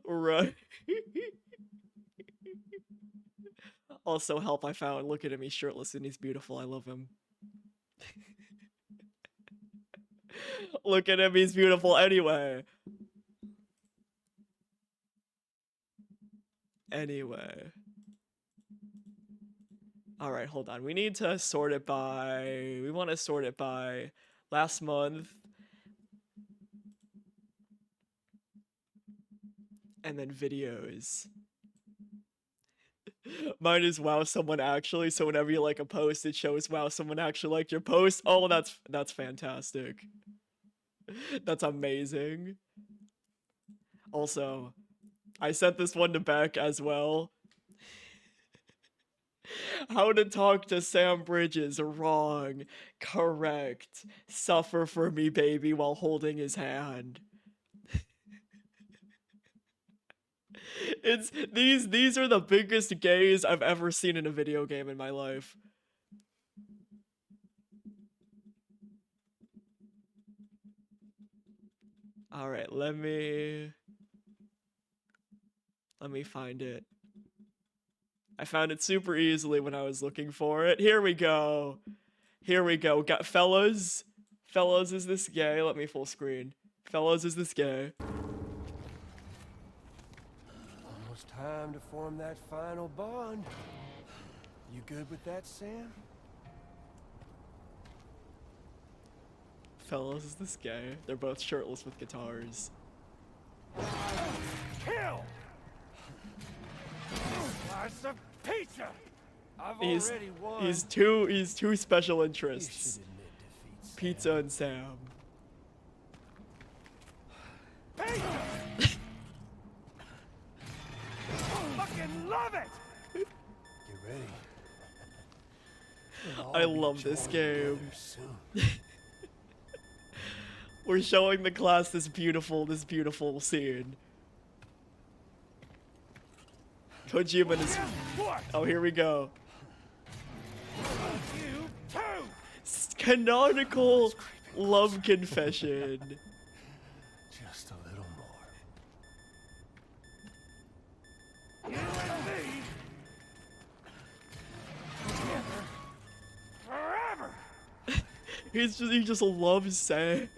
Right. Also, help, I found. Look at him, he's shirtless and he's beautiful. I love him. Look at him, he's beautiful anyway. Alright, hold on. We need to sort it by... We want to sort it by last month. And then videos. Mine is wow, someone actually. So whenever you like a post, it shows wow, someone actually liked your post. Oh, that's fantastic. That's amazing. Also, I sent this one to Beck as well. How to talk to Sam Bridges, wrong. Correct. Suffer for me, baby, while holding his hand. It's these are the biggest gays I've ever seen in a video game in my life. All right, let me find it. I found it super easily when I was looking for it. Here we go. Here we go. Got fellas. Fellas, is this gay? Let me full screen. Fellas, is this gay? Almost time to form that final bond. You good with that, Sam? Fellas, is this gay? They're both shirtless with guitars. Kill! Slice of pizza! I've already won. He's two special interests. You should admit defeat, Sam. Pizza and Sam. Pizza! Fucking love it! Get ready. I love this game. We're showing the class this beautiful scene. Kojima is... Oh, here we go. You too! Canonical love confession. Just a little more. You and me together forever. He just loves Sam.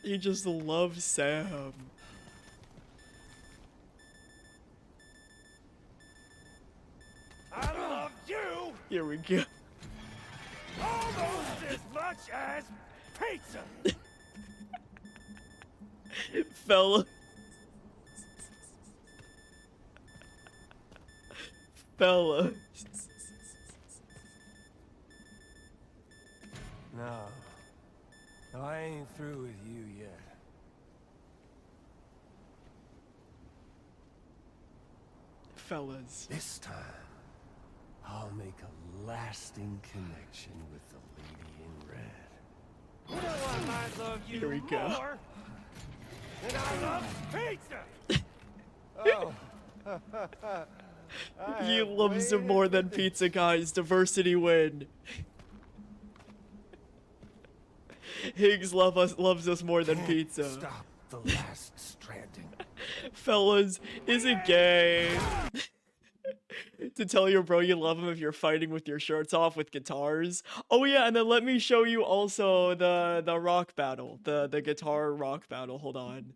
He just loves Sam. I love you Here we go. almost as much as pizza. Fella. Fella. No. No, I ain't through with you yet. Fellas. This time, I'll make a lasting connection with the lady in red. You know I might love you Here we go. more than I love pizza! Oh. He loves him more than pizza, guys. Diversity win. Higgs loves us more than pizza. Stop the last stranding. Fellas, is it gay to tell your bro you love him if you're fighting with your shirts off with guitars? Oh yeah, and then let me show you also the rock battle, the guitar rock battle. Hold on.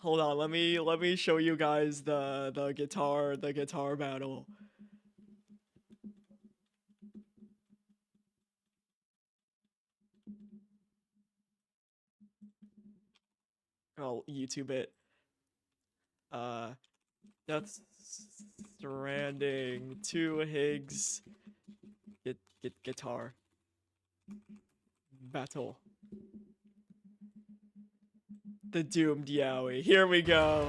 Hold on, let me show you guys the guitar battle. I'll YouTube it. That's Stranding 2 Higgs guitar battle. The doomed Yowie. Here we go.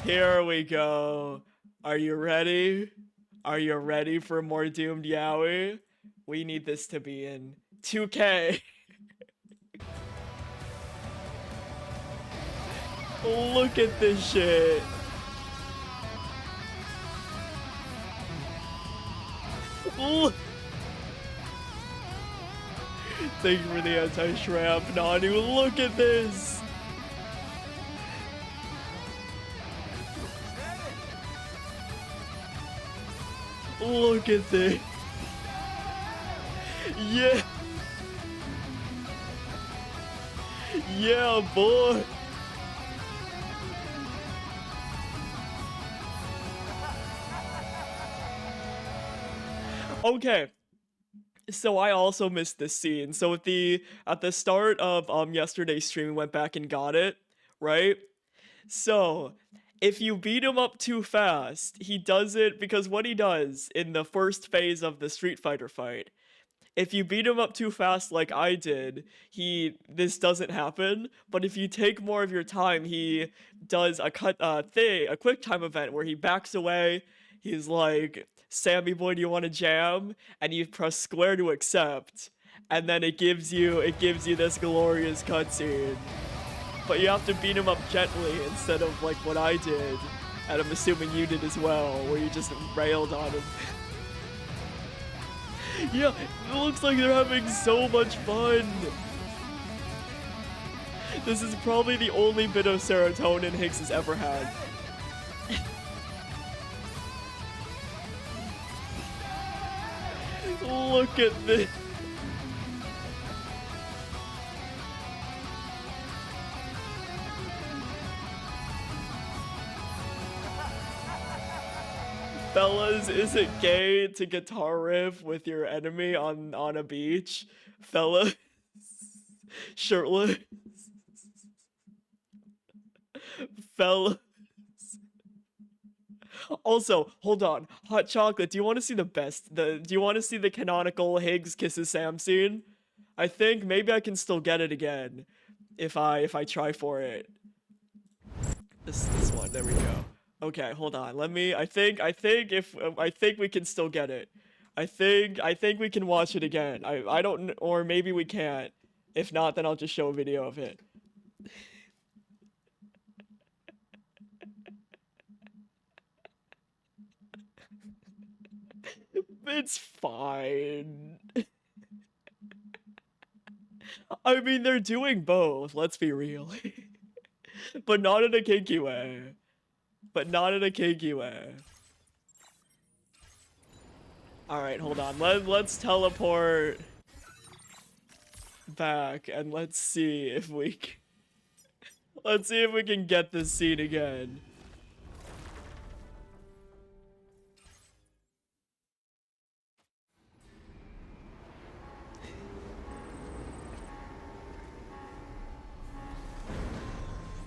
Here we go. Are you ready? Are you ready for more doomed Yowie? We need this to be in 2K. Look at this shit. Look. Thank you for the anti-shramp, Nanu. Look at this. Look at this. Yeah. Yeah, boy. Okay. So I also missed this scene. So at the start of yesterday's stream, we went back and got it, right? So if you beat him up too fast, he does it because what he does in the first phase of the Street Fighter fight, if you beat him up too fast like I did, this doesn't happen. But if you take more of your time, he does a quick time event where he backs away. He's like, "Sammy boy, do you want to jam?" And you press square to accept, and then it gives you this glorious cutscene. But you have to beat him up gently instead of like what I did, and I'm assuming you did as well, where you just railed on him. Yeah, it looks like they're having so much fun. This is probably the only bit of serotonin Higgs has ever had. Look at this. Fellas, is it gay to guitar riff with your enemy on a beach? Fellas, shirtless. Fellas. Also, hold on. Hot chocolate, do you want to see the best? Do you want to see the canonical Higgs kisses Sam scene? I think maybe I can still get it again if I try for it. This one. There we go. Okay, hold on. I think we can still get it. I think we can watch it again. I don't, or maybe we can't. If not, then I'll just show a video of it. It's fine. I mean, they're doing both, let's be real. But not in a kinky way. But not in a kinky way. Alright, hold on. Let's teleport back and let's see if we can get this scene again.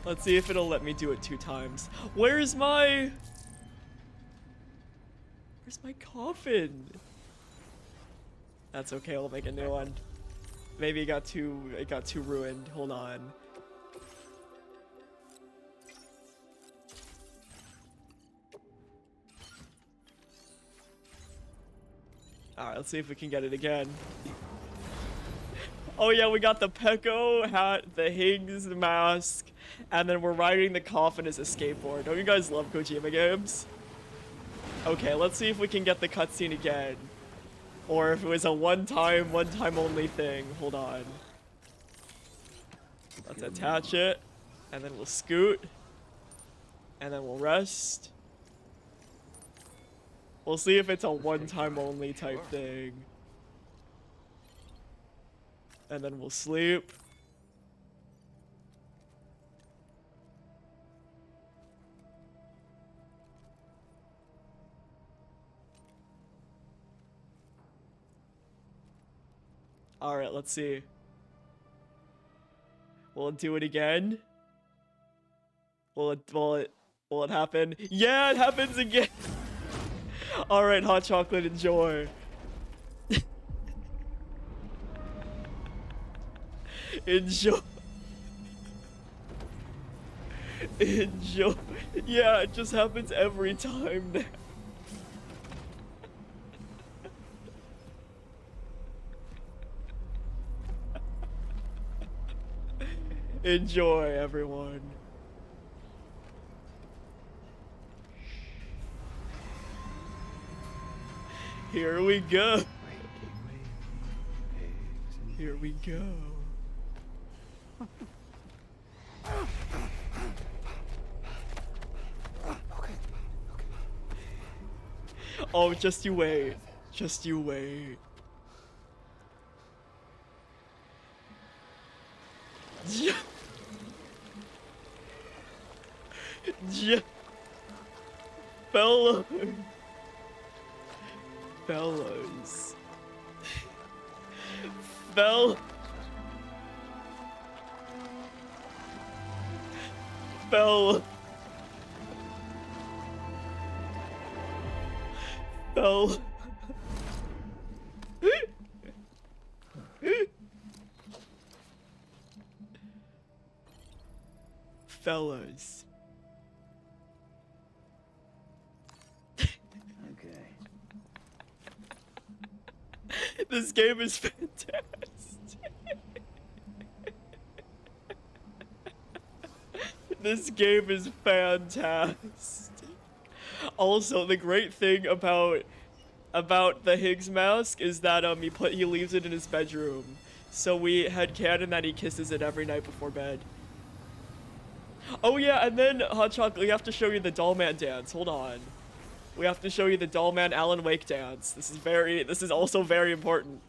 Let's see if it'll let me do it 2 times. Where's my coffin? That's okay, I'll make a new one. Maybe it got too ruined. Hold on. Alright, let's see if we can get it again. Oh yeah, we got the Pecco hat, the Higgs mask, and then we're riding the coffin as a skateboard. Don't you guys love Kojima games? Okay, let's see if we can get the cutscene again. Or if it was a one-time only thing. Hold on. Let's attach it. And then we'll scoot. And then we'll rest. We'll see if it's a one-time only type thing. And then we'll sleep. Alright, let's see. Will it do it again? Will it happen? Yeah, it happens again! Alright, hot chocolate, enjoy. Enjoy. Enjoy. Yeah, it just happens every time now. Enjoy, everyone. Here we go. Here we go. Oh, just you wait. Just you wait. Fellows. Fellows. Fellows. Fellows. Fellas. Okay. This game is fantastic. This game is fantastic. Also, the great thing about the Higgs mask is that he leaves it in his bedroom. So we had canon that he kisses it every night before bed. Oh yeah, and then Hot Chocolate, we have to show you the Dollman dance. Hold on. We have to show you the Dollman Alan Wake dance. This is also very important.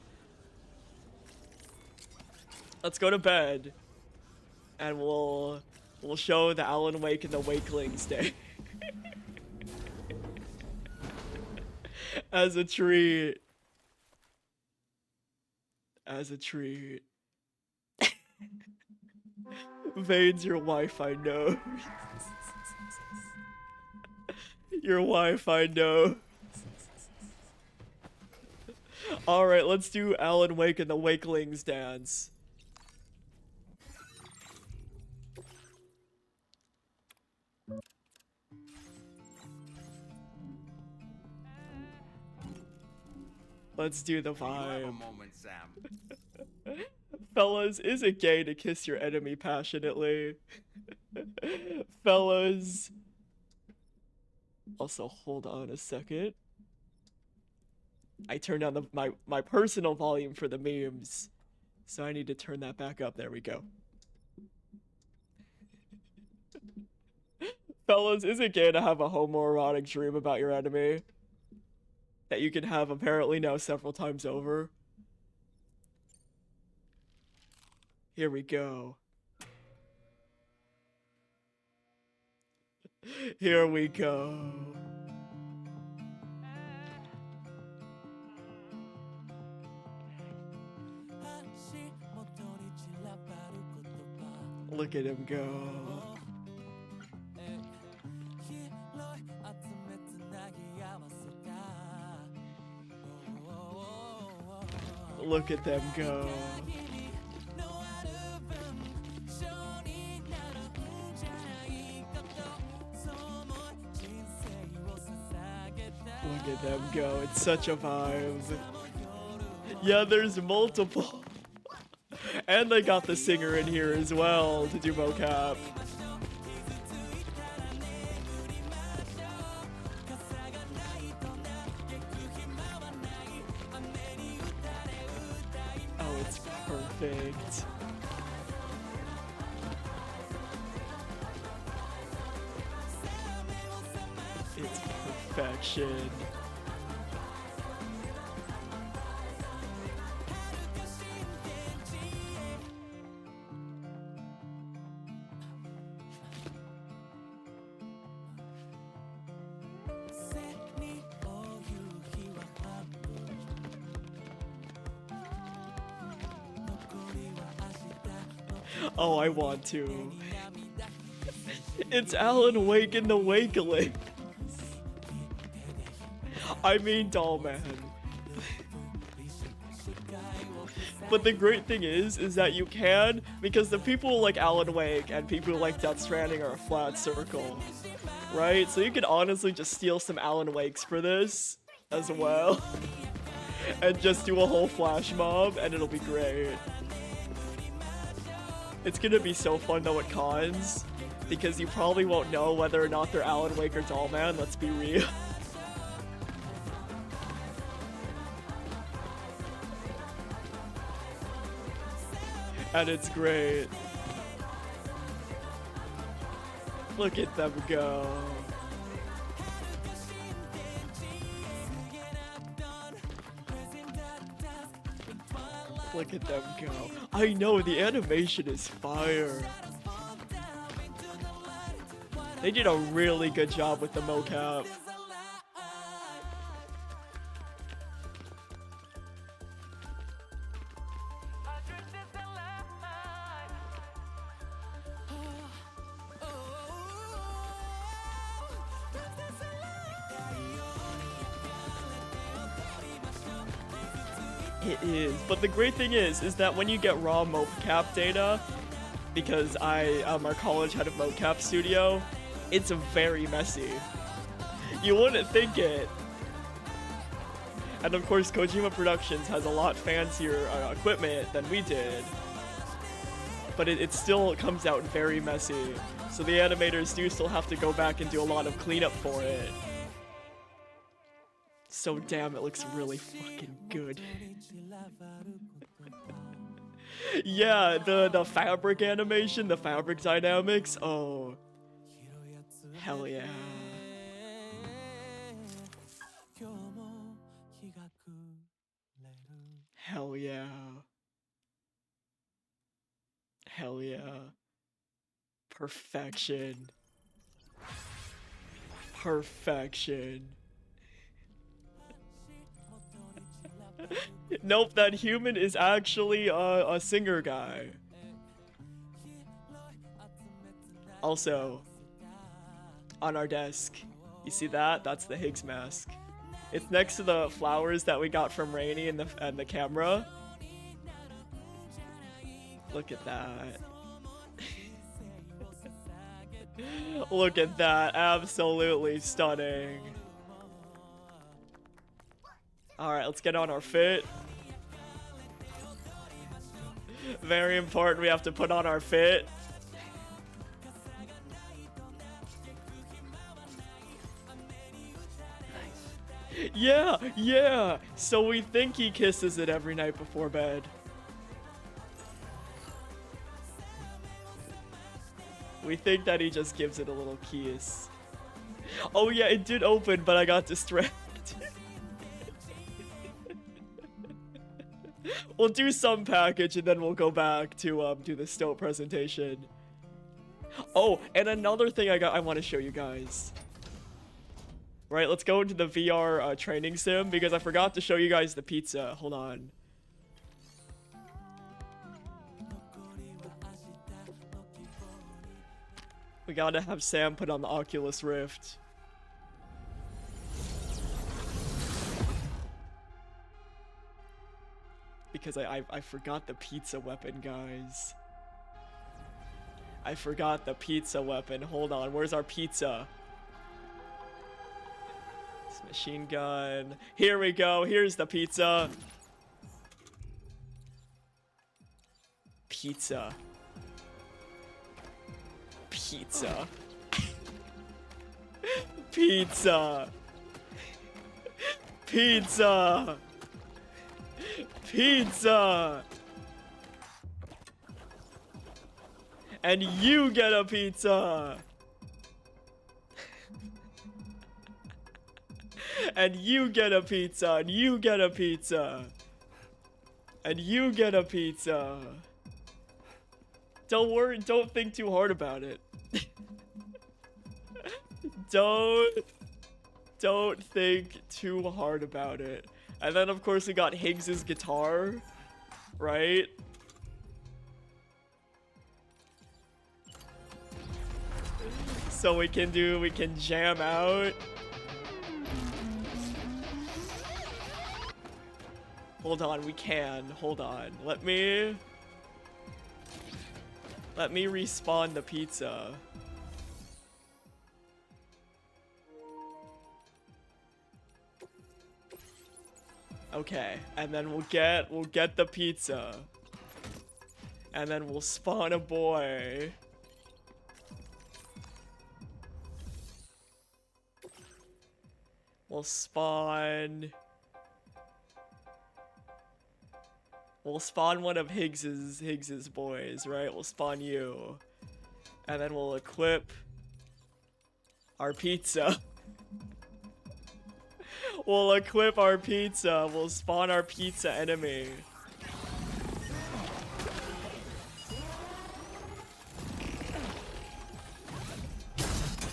Let's go to bed. And we'll show the Alan Wake and the Wakelings day. As a treat. As a treat. Vane's your Wi-Fi node. Your Wi-Fi node. Alright, let's do Alan Wake and the Wakelings dance. Let's do the vibe. Moment, Sam. Fellas, is it gay to kiss your enemy passionately? Fellas. Also, hold on a second. I turned down my personal volume for the memes. So I need to turn that back up. There we go. Fellas, is it gay to have a homoerotic dream about your enemy? That you can have apparently now several times over? Here we go. Here we go. Look at him go. Look at them go. Look at them go. It's such a vibe. Yeah, there's multiple. And they got the singer in here as well to do mocap. Oh, it's perfect. It's perfection. Oh, I want to. It's Alan Wake in the Wakeling. I mean, Dollman. But the great thing is that you can, because the people like Alan Wake and people like Death Stranding are a flat circle, right? So you could honestly just steal some Alan Wakes for this as well, and just do a whole flash mob, and it'll be great. It's gonna be so fun though at cons, because you probably won't know whether or not they're Alan Wake or Dollman, let's be real. And it's great. Look at them go. Look at them go. I know, the animation is fire. They did a really good job with the mocap. It is, but the great thing is that when you get raw mocap data, because our college had a mocap studio, it's very messy. You wouldn't think it. And of course, Kojima Productions has a lot fancier equipment than we did, but it still comes out very messy. So the animators do still have to go back and do a lot of cleanup for it. So damn, it looks really fucking good. Yeah, the fabric animation, the fabric dynamics, oh. Hell yeah. Hell yeah. Hell yeah. Perfection. Perfection. Nope, that human is actually a singer guy. Also, on our desk, you see that? That's the Higgs mask. It's next to the flowers that we got from Rainy and the camera. Look at that. Look at that. Absolutely stunning. Alright, let's get on our fit. Very important, we have to put on our fit. Yeah, yeah. So we think he kisses it every night before bed. We think that he just gives it a little kiss. Oh yeah, it did open, but I got distracted. We'll do some package and then we'll go back to do the Stoat presentation. Oh, and another thing I want to show you guys. Right, let's go into the VR training sim because I forgot to show you guys the pizza. Hold on. We gotta have Sam put on the Oculus Rift. Because I forgot the pizza weapon, guys. I forgot the pizza weapon. Hold on, where's our pizza? This machine gun. Here we go, here's the pizza. Pizza. Pizza. Pizza. Pizza. Pizza. And you get a pizza. And you get a pizza, and you get a pizza. And you get a pizza. Don't worry, don't think too hard about it. Don't think too hard about it. And then of course we got Higgs's guitar, right? So we can jam out. Hold on, hold on. Let me respawn the pizza. Okay, and then we'll get the pizza. And then we'll spawn a boy. We'll spawn one of Higgs's boys, right? We'll spawn you. And then we'll equip our pizza. We'll equip our pizza. We'll spawn our pizza enemy.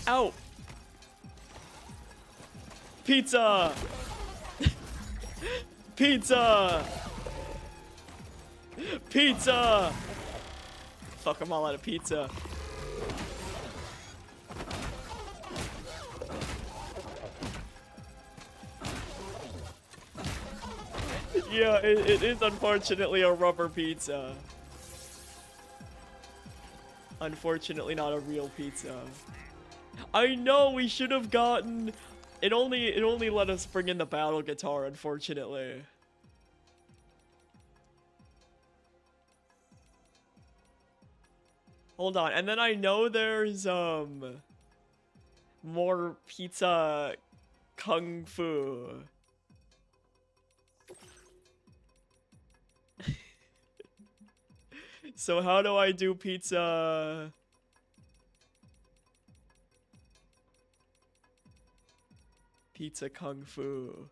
Ow! Pizza! Pizza! Pizza! Fuck, I'm all out of pizza. Yeah, it is unfortunately a rubber pizza. Unfortunately not a real pizza. I know, we should have gotten... It only let us bring in the battle guitar, unfortunately. Hold on, and then I know there's, more pizza kung fu. So how do I do pizza? Pizza kung fu.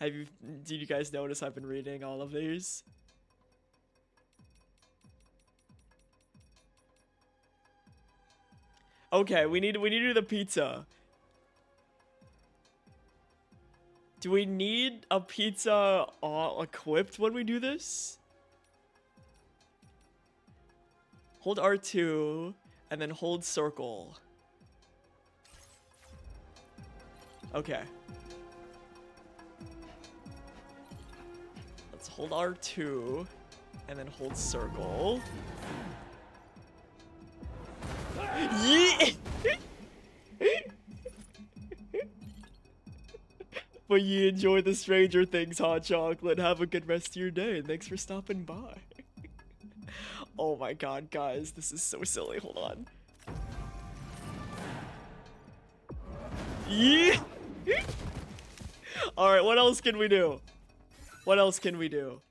Did you guys notice I've been reading all of these? Okay, we need to do the pizza. Do we need a pizza equipped when we do this? Hold R2 and then hold circle. Okay. Let's hold R2 and then hold circle. Yeah! But you enjoy the Stranger Things hot chocolate. Have a good rest of your day. Thanks for stopping by. Oh my god, guys. This is so silly. Hold on. Yeah! Alright, what else can we do? What else can we do?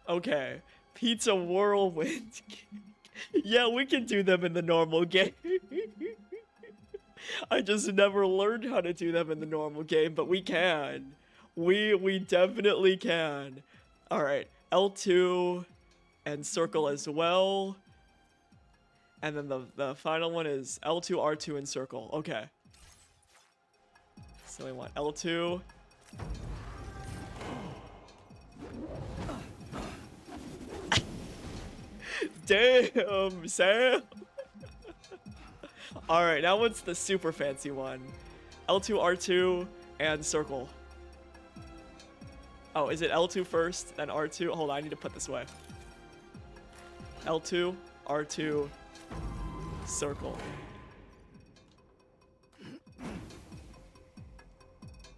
Okay, pizza whirlwind. Yeah, we can do them in the normal game. I just never learned how to do them in the normal game, but we can. We definitely can. All right, L2 and circle as well. And then the final one is L2, R2, and circle. Okay. So we want L2. Damn, Sam. All right, now what's the super fancy one? L2, R2, and circle. Oh, is it L2 first, then R2? Hold on, I need to put this away. L2, R2, circle.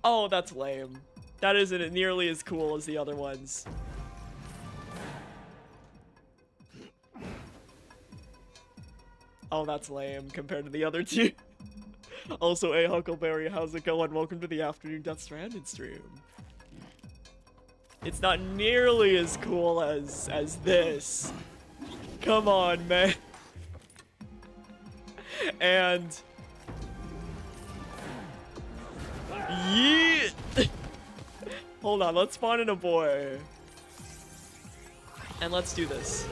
Oh, that's lame. That isn't nearly as cool as the other ones. Oh, that's lame compared to the other two. Also, hey, Huckleberry, how's it going? Welcome to the afternoon Death Stranding stream. It's not nearly as cool as this. Come on, man. And yeet. Hold on, let's spawn in a boy. And let's do this.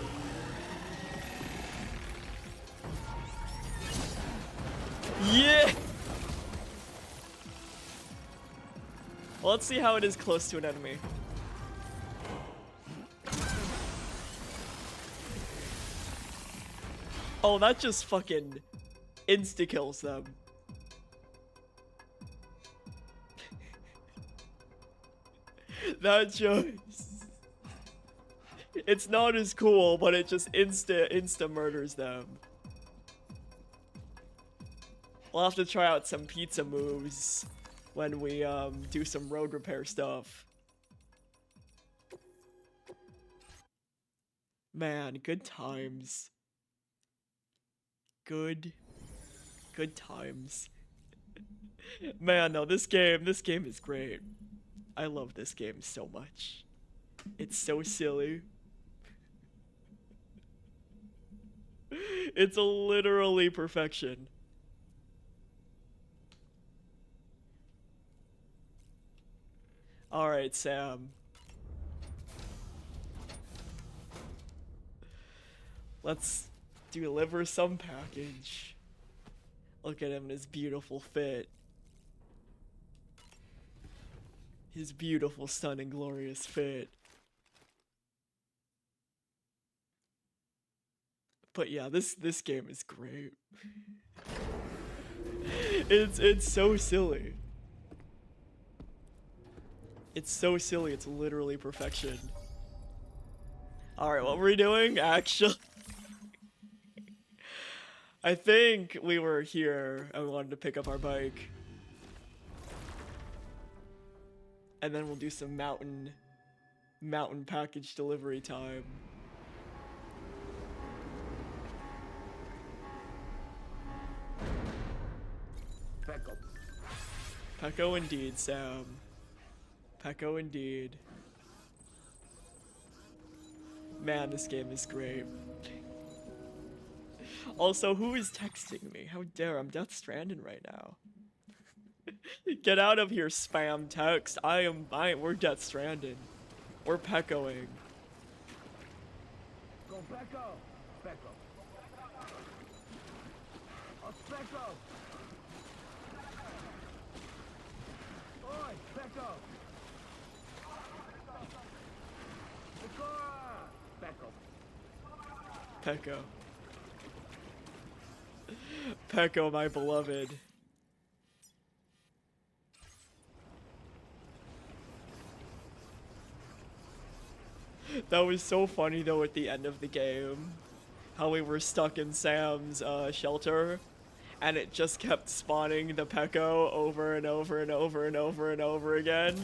Yeah. Well, let's see how it is close to an enemy. Oh, that just fucking insta-kills them. That just... It's not as cool, but it just insta murders them. We'll have to try out some pizza moves when we do some road repair stuff. Man, good times. Good times. Man, no, this game is great. I love this game so much. It's so silly. It's literally perfection. All right, Sam. Let's deliver some package. Look at him in his beautiful fit. His beautiful, stunning, glorious fit. But yeah, this game is great. It's so silly. It's so silly, it's literally perfection. Alright, what were we doing? Actually, I think we were here and we wanted to pick up our bike. And then we'll do some mountain package delivery time. Pecco indeed, Sam. Pecco indeed. Man, this game is great. Also, who is texting me? How dare, I'm Death Stranding right now. Get out of here, spam text. We're Death Stranding. We're Peccoing. Go Pecco! Pecco! Oh, Pecco! Oi, Pecco! Pecco! Pecco. Pecco, my beloved. That was so funny though at the end of the game. How we were stuck in Sam's shelter and it just kept spawning the Pecco over and over and over and over and over again.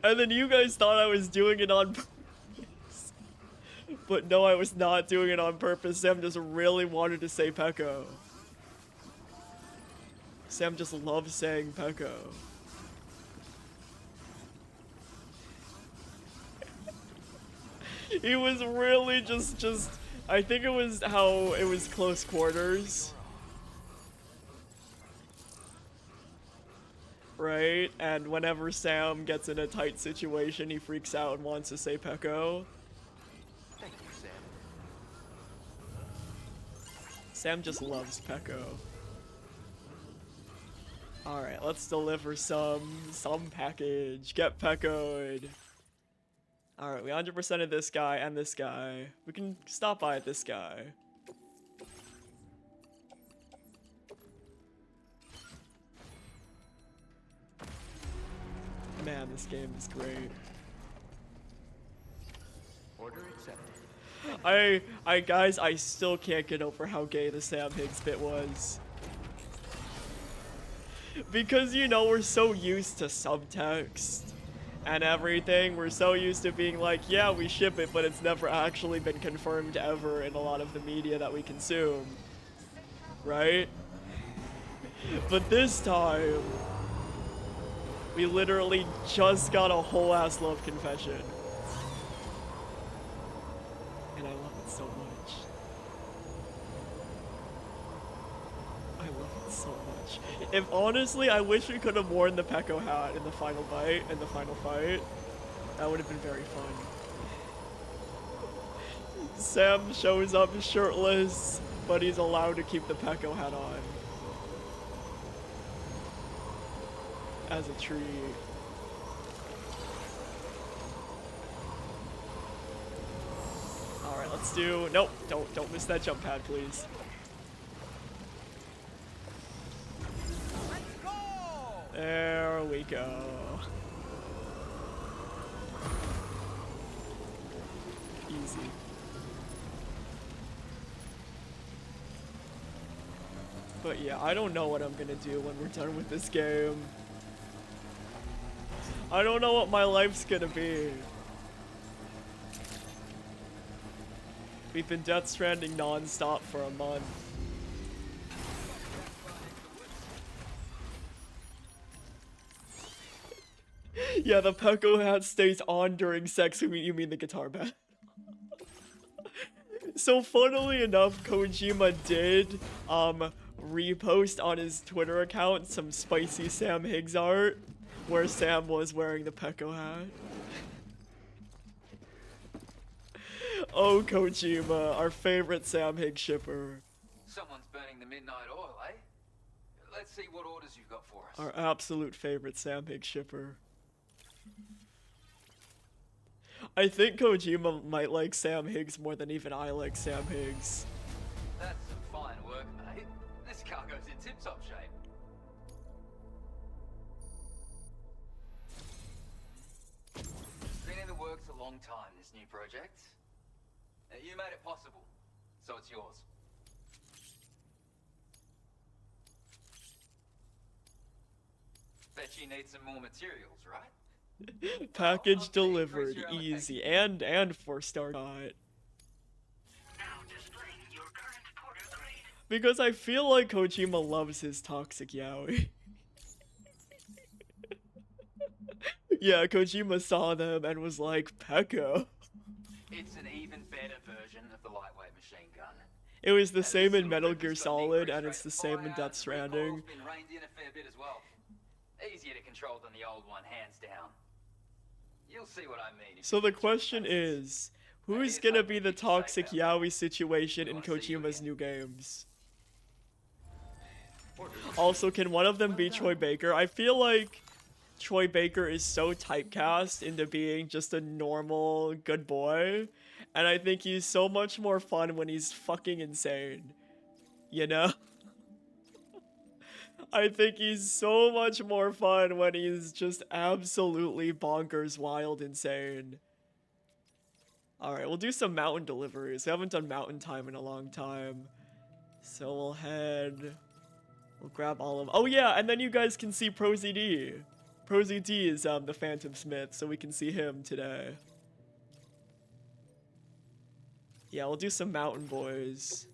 And then you guys thought I was doing it on purpose. But no, I was not doing it on purpose. Sam just really wanted to say Pecco. Sam just loves saying Pecco. He was really just I think it was how it was close quarters. Right? And whenever Sam gets in a tight situation, he freaks out and wants to say Pecco. Thank you, Sam. Sam just loves Pecco. Alright, let's deliver some package. Get Peccoed. Alright, we 100%ed this guy and this guy. We can stop by at this guy. Man, this game is great. Order accepted. Guys, I still can't get over how gay the Sam Higgs bit was. Because, you know, we're so used to subtext and everything. We're so used to being like, yeah, we ship it, but it's never actually been confirmed ever in a lot of the media that we consume. Right? But this time, We literally just got a whole ass love confession. And I love it so much. I love it so much. If honestly, I wish we could have worn the Pecco hat in the final fight, That would have been very fun. Sam shows up shirtless, but he's allowed to keep the Pecco hat on. As a treat. Alright, let's do... Nope, don't miss that jump pad, please. Let's go! There we go. Easy. But yeah, I don't know what I'm gonna do when we're done with this game. I don't know what my life's gonna be. We've been Death Stranding non-stop for a month. Yeah, the Pecco hat stays on during sex. You mean the guitar band? So funnily enough, Kojima did repost on his Twitter account some spicy Sam Higgs art where Sam was wearing the Pecco hat. Oh, Kojima, our favorite Sam Higgs shipper. Someone's burning the midnight oil, eh? Let's see what orders you've got for us. Our absolute favorite Sam Higgs shipper. I think Kojima might like Sam Higgs more than even I like Sam Higgs. That's some fine work, mate. This cargo's in tip-top shape. Been in the works a long time, this new project. You made it possible, so it's yours. Bet you need some more materials, right? Package delivered, easy, and 4-star got. Because I feel like Kojima loves his toxic yaoi. Yeah, Kojima saw them and was like, Pecco. It's an even better version of the lightweight machine gun. It was the same in Metal Gear Solid, and it's the same in Death Stranding. Been reined in a fair bit as well. Easier to control than the old one, hands down. You'll see what I mean. So the question is, who's gonna be the toxic yaoi situation in Kojima's new games? Also, can one of them be Troy Baker? I feel like Troy Baker is so typecast into being just a normal good boy, and I think he's so much more fun when he's fucking insane. You know? I think he's so much more fun when he's just absolutely bonkers, wild, insane. Alright, we'll do some mountain deliveries. We haven't done mountain time in a long time. So we'll head... We'll grab all of... Oh yeah, and then you guys can see ProZD. ProZD is the Phantom Smith, so we can see him today. Yeah, we'll do some mountain boys.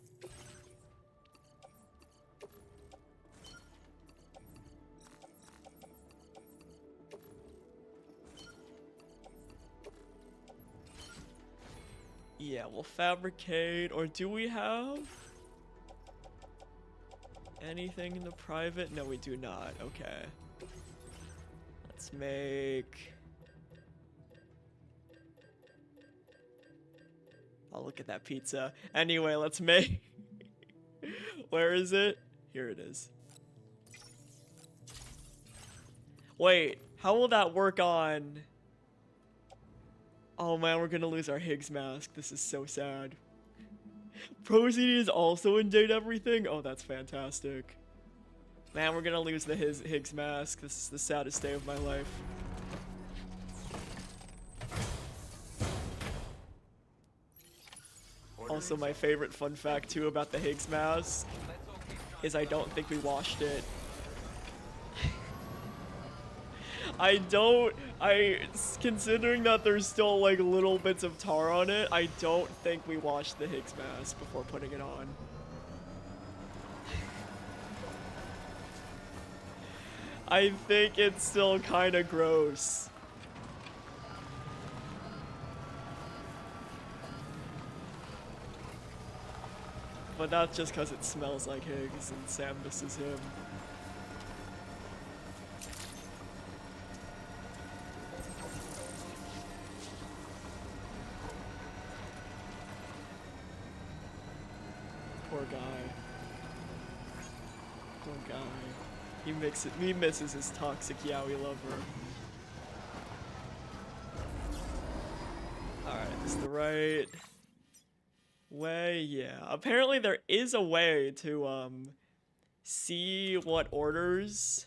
Yeah, we'll fabricate, or do we have anything in the private? No, we do not. Okay. Let's make... Oh, look at that pizza. Anyway, let's make... Where is it? Here it is. Wait, how will that work on... Oh man, we're gonna lose our Higgs mask. This is so sad. ProZD is also in Date Everything? Oh, that's fantastic. Man, we're gonna lose the Higgs mask. This is the saddest day of my life. Also, my favorite fun fact too about the Higgs mask is I don't think we washed it. Considering that there's still like little bits of tar on it, I don't think we washed the Higgs mask before putting it on. I think it's still kind of gross. But that's just because it smells like Higgs and Sam misses him. Poor guy. Poor guy. He misses his toxic yaoi lover. Alright, this is the right way. Yeah. Apparently there is a way to see what orders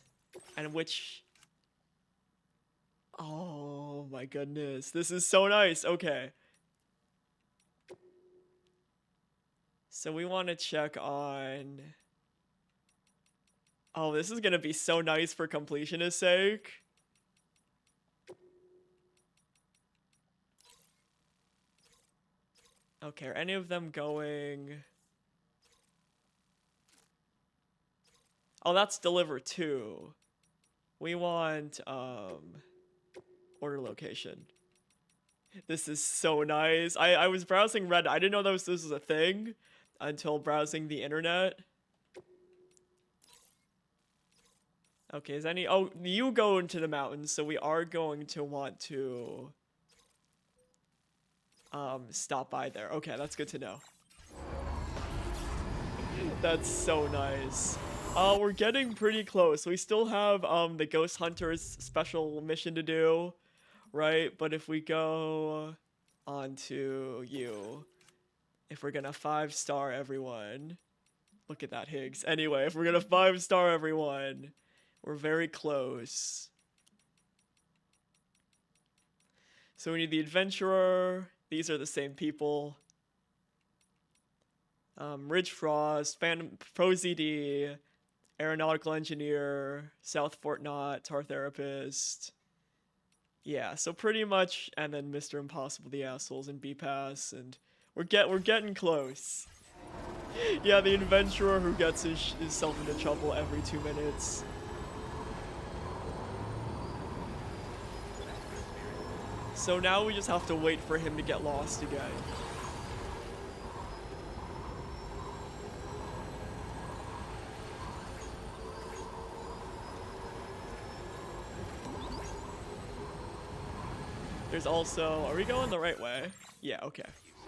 and which. Oh my goodness. This is so nice. Okay. So we want to check on. Oh, this is going to be so nice for completionist's sake. Okay, are any of them going? Oh, that's deliver 2. We want order location. This is so nice. I was browsing Reddit. I didn't know this was a thing until browsing the internet. Okay, is any... Oh, you go into the mountains, so we are going to want to stop by there. Okay, that's good to know. That's so nice. We're getting pretty close. We still have the Ghost Hunter's special mission to do, right? But if we go on to you, if we're gonna 5-star everyone, look at that, Higgs. Anyway, if we're gonna 5-star everyone, we're very close. So we need the Adventurer. These are the same people. Ridge Frost, Pro ZD, Aeronautical Engineer, South Fort Knot, Tar Therapist. Yeah, so pretty much, and then Mr. Impossible, the assholes, and B-Pass, and we're getting close. Yeah, the adventurer who gets himself into trouble every 2 minutes. So now we just have to wait for him to get lost again. There's also, are we going the right way? Yeah, okay.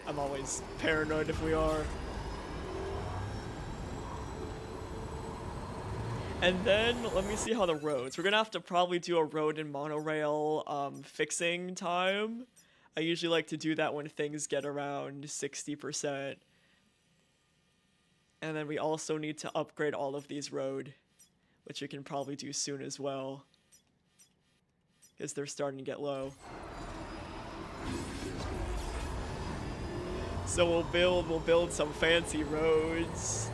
I'm always paranoid if we are. And then, let me see how the roads. We're gonna have to probably do a road and monorail fixing time. I usually like to do that when things get around 60%. And then we also need to upgrade all of these road, which we can probably do soon as well, because they're starting to get low. So we'll build some fancy roads.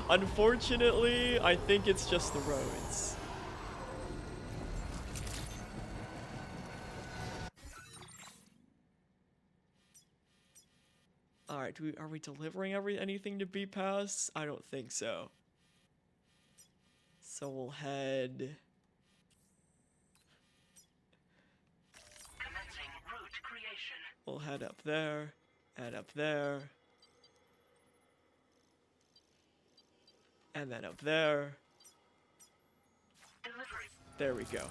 Unfortunately, I think it's just the roads. All right, are we delivering anything to B-Pass? I don't think so. So we'll head. Commencing route creation. We'll head up there, and up there, and then up there. Delivery. There we go.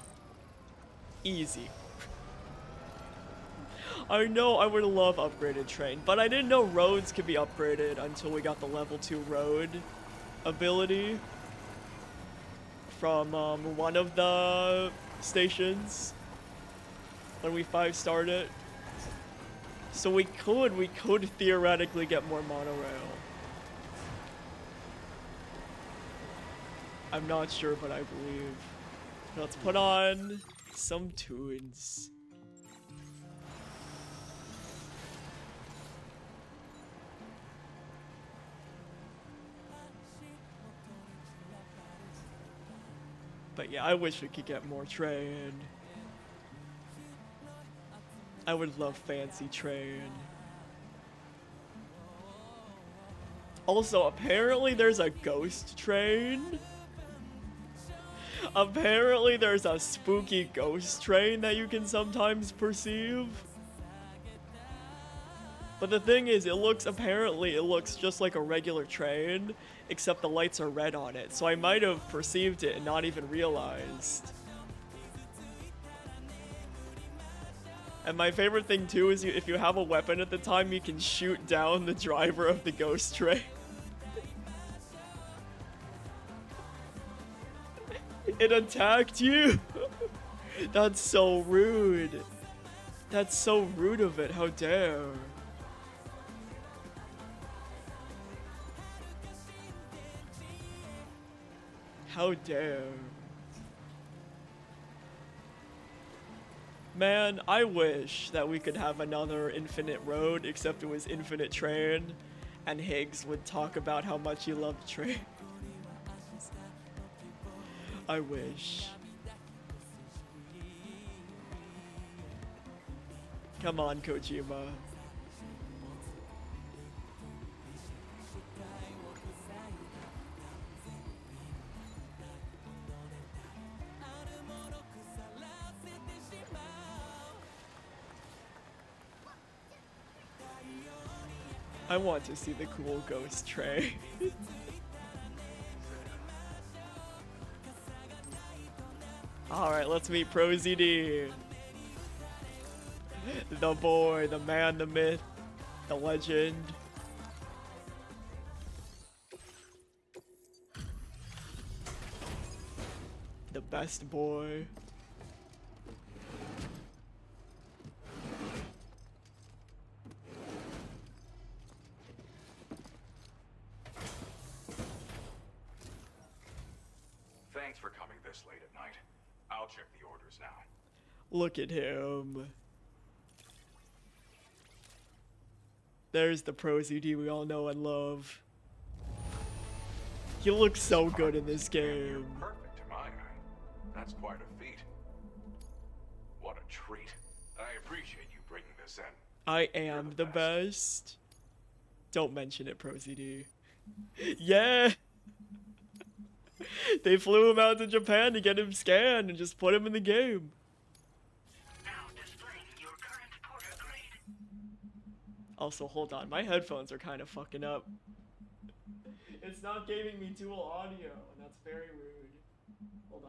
Easy. I know I would love upgraded train, but I didn't know roads could be upgraded until we got the level 2 road ability from one of the stations when we 5-starred it. So we could theoretically get more monorail. I'm not sure, but I believe. Let's put on some tunes. But yeah, I wish we could get more train. I would love fancy train. Also, apparently there's a ghost train. Apparently there's a spooky ghost train that you can sometimes perceive. But the thing is, apparently it looks just like a regular train, except the lights are red on it. So I might have perceived it and not even realized. And my favorite thing too is if you have a weapon at the time, you can shoot down the driver of the ghost train. It attacked you? That's so rude. That's so rude of it, how dare. How dare. Man, I wish that we could have another Infinite Road, except it was Infinite Train, and Higgs would talk about how much he loved train. I wish. Come on, Kojima. I want to see the cool ghost train. Alright, let's meet ProZD. The boy, the man, the myth, the legend. The best boy. Thanks for coming this late at night. I'll check the orders now. Look at him. There's the ProZD we all know and love. He looks so good in this game. Perfect to my eye. That's quite a feat. What a treat. I appreciate you bringing this in. I am the best. Don't mention it, ProZD. Yeah! They flew him out to Japan to get him scanned and just put him in the game. Now displaying your current porter grade. Also, hold on. My headphones are kind of fucking up. It's not giving me dual audio, and that's very rude. Hold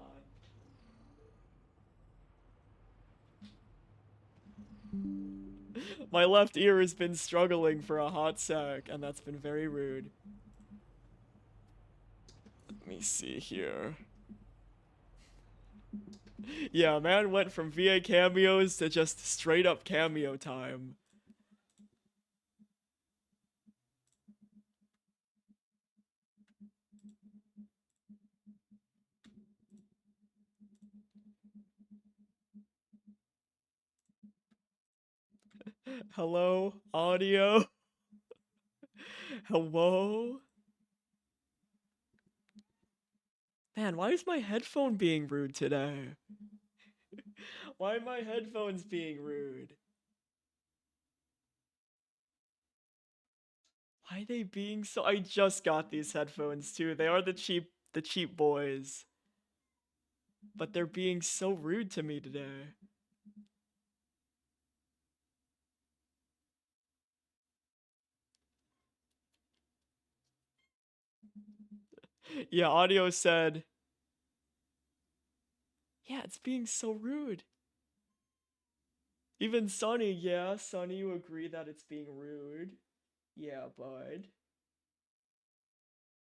on. My left ear has been struggling for a hot sec, and that's been very rude. Let me see here. Yeah, man went from VA cameos to just straight up cameo time. Hello, audio. Hello? Man, why is my headphone being rude today? Why are my headphones being rude? Why are they being so— I just got these headphones too. They are the cheap boys. But they're being so rude to me today. Yeah, audio said, yeah, it's being so rude. Even Sonny, yeah, Sonny, you agree that it's being rude? Yeah, bud.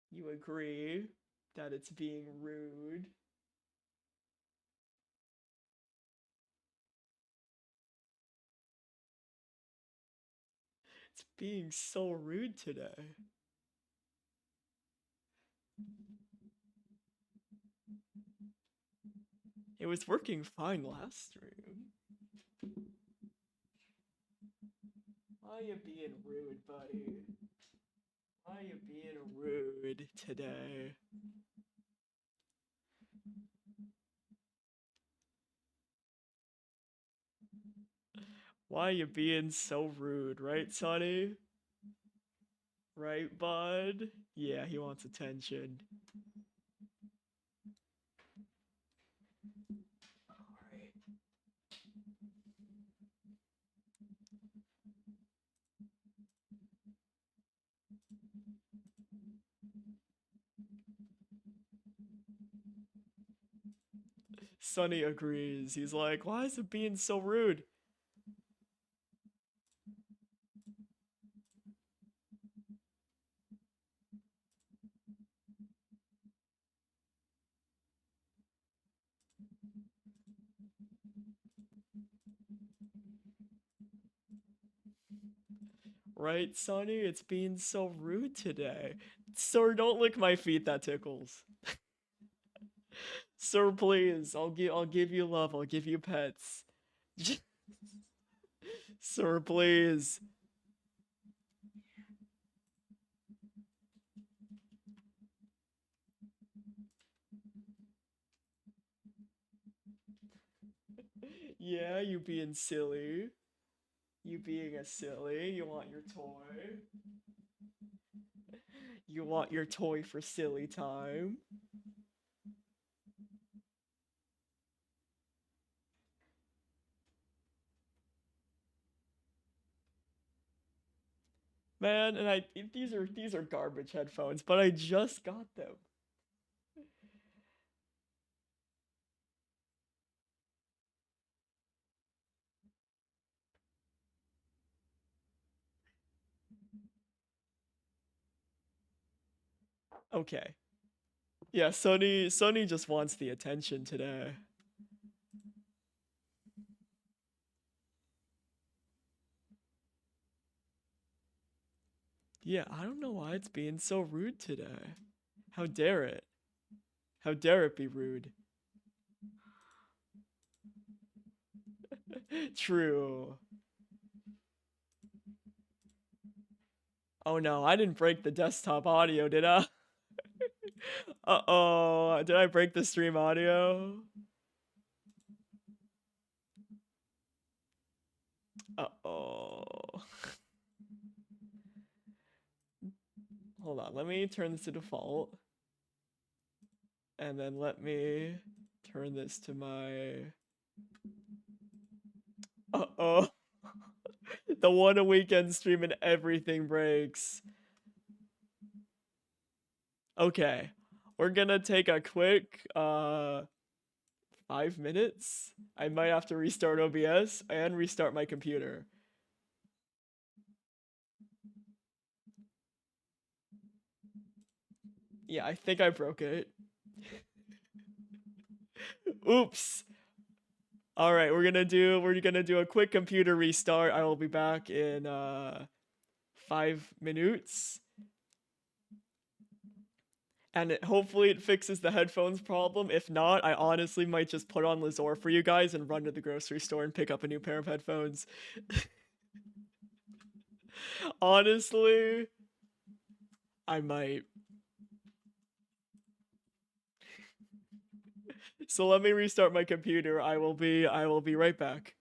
You agree that it's being rude? It's being so rude today. It was working fine last stream. Why you being rude, buddy? Why you being rude today? Why you being so rude, right, Sonny? Right, bud? Yeah, he wants attention. Sonny agrees. He's like, why is it being so rude? Right, Sonny? It's being so rude today. Sir, don't lick my feet, that tickles. Sir, please. I'll give you love. I'll give you pets. Sir, please. Yeah, you being silly. You being a silly. You want your toy. You want your toy for silly time. Man, and these are garbage headphones, but I just got them. Okay. Yeah, Sony just wants the attention today. Yeah, I don't know why it's being so rude today. How dare it? How dare it be rude? True. Oh no, I didn't break the desktop audio, did I? Uh-oh, did I break the stream audio? Uh-oh. Hold on, let me turn this to default. And then let me turn this to my... Uh-oh. The one a weekend stream and everything breaks. Okay. We're gonna take a quick 5 minutes. I might have to restart OBS and restart my computer. Yeah, I think I broke it. Oops. All right, we're gonna do a quick computer restart. I will be back in 5 minutes. And hopefully it fixes the headphones problem. If not, I honestly might just put on Lazor for you guys and run to the grocery store and pick up a new pair of headphones. Honestly, I might. So let me restart my computer. I will be right back.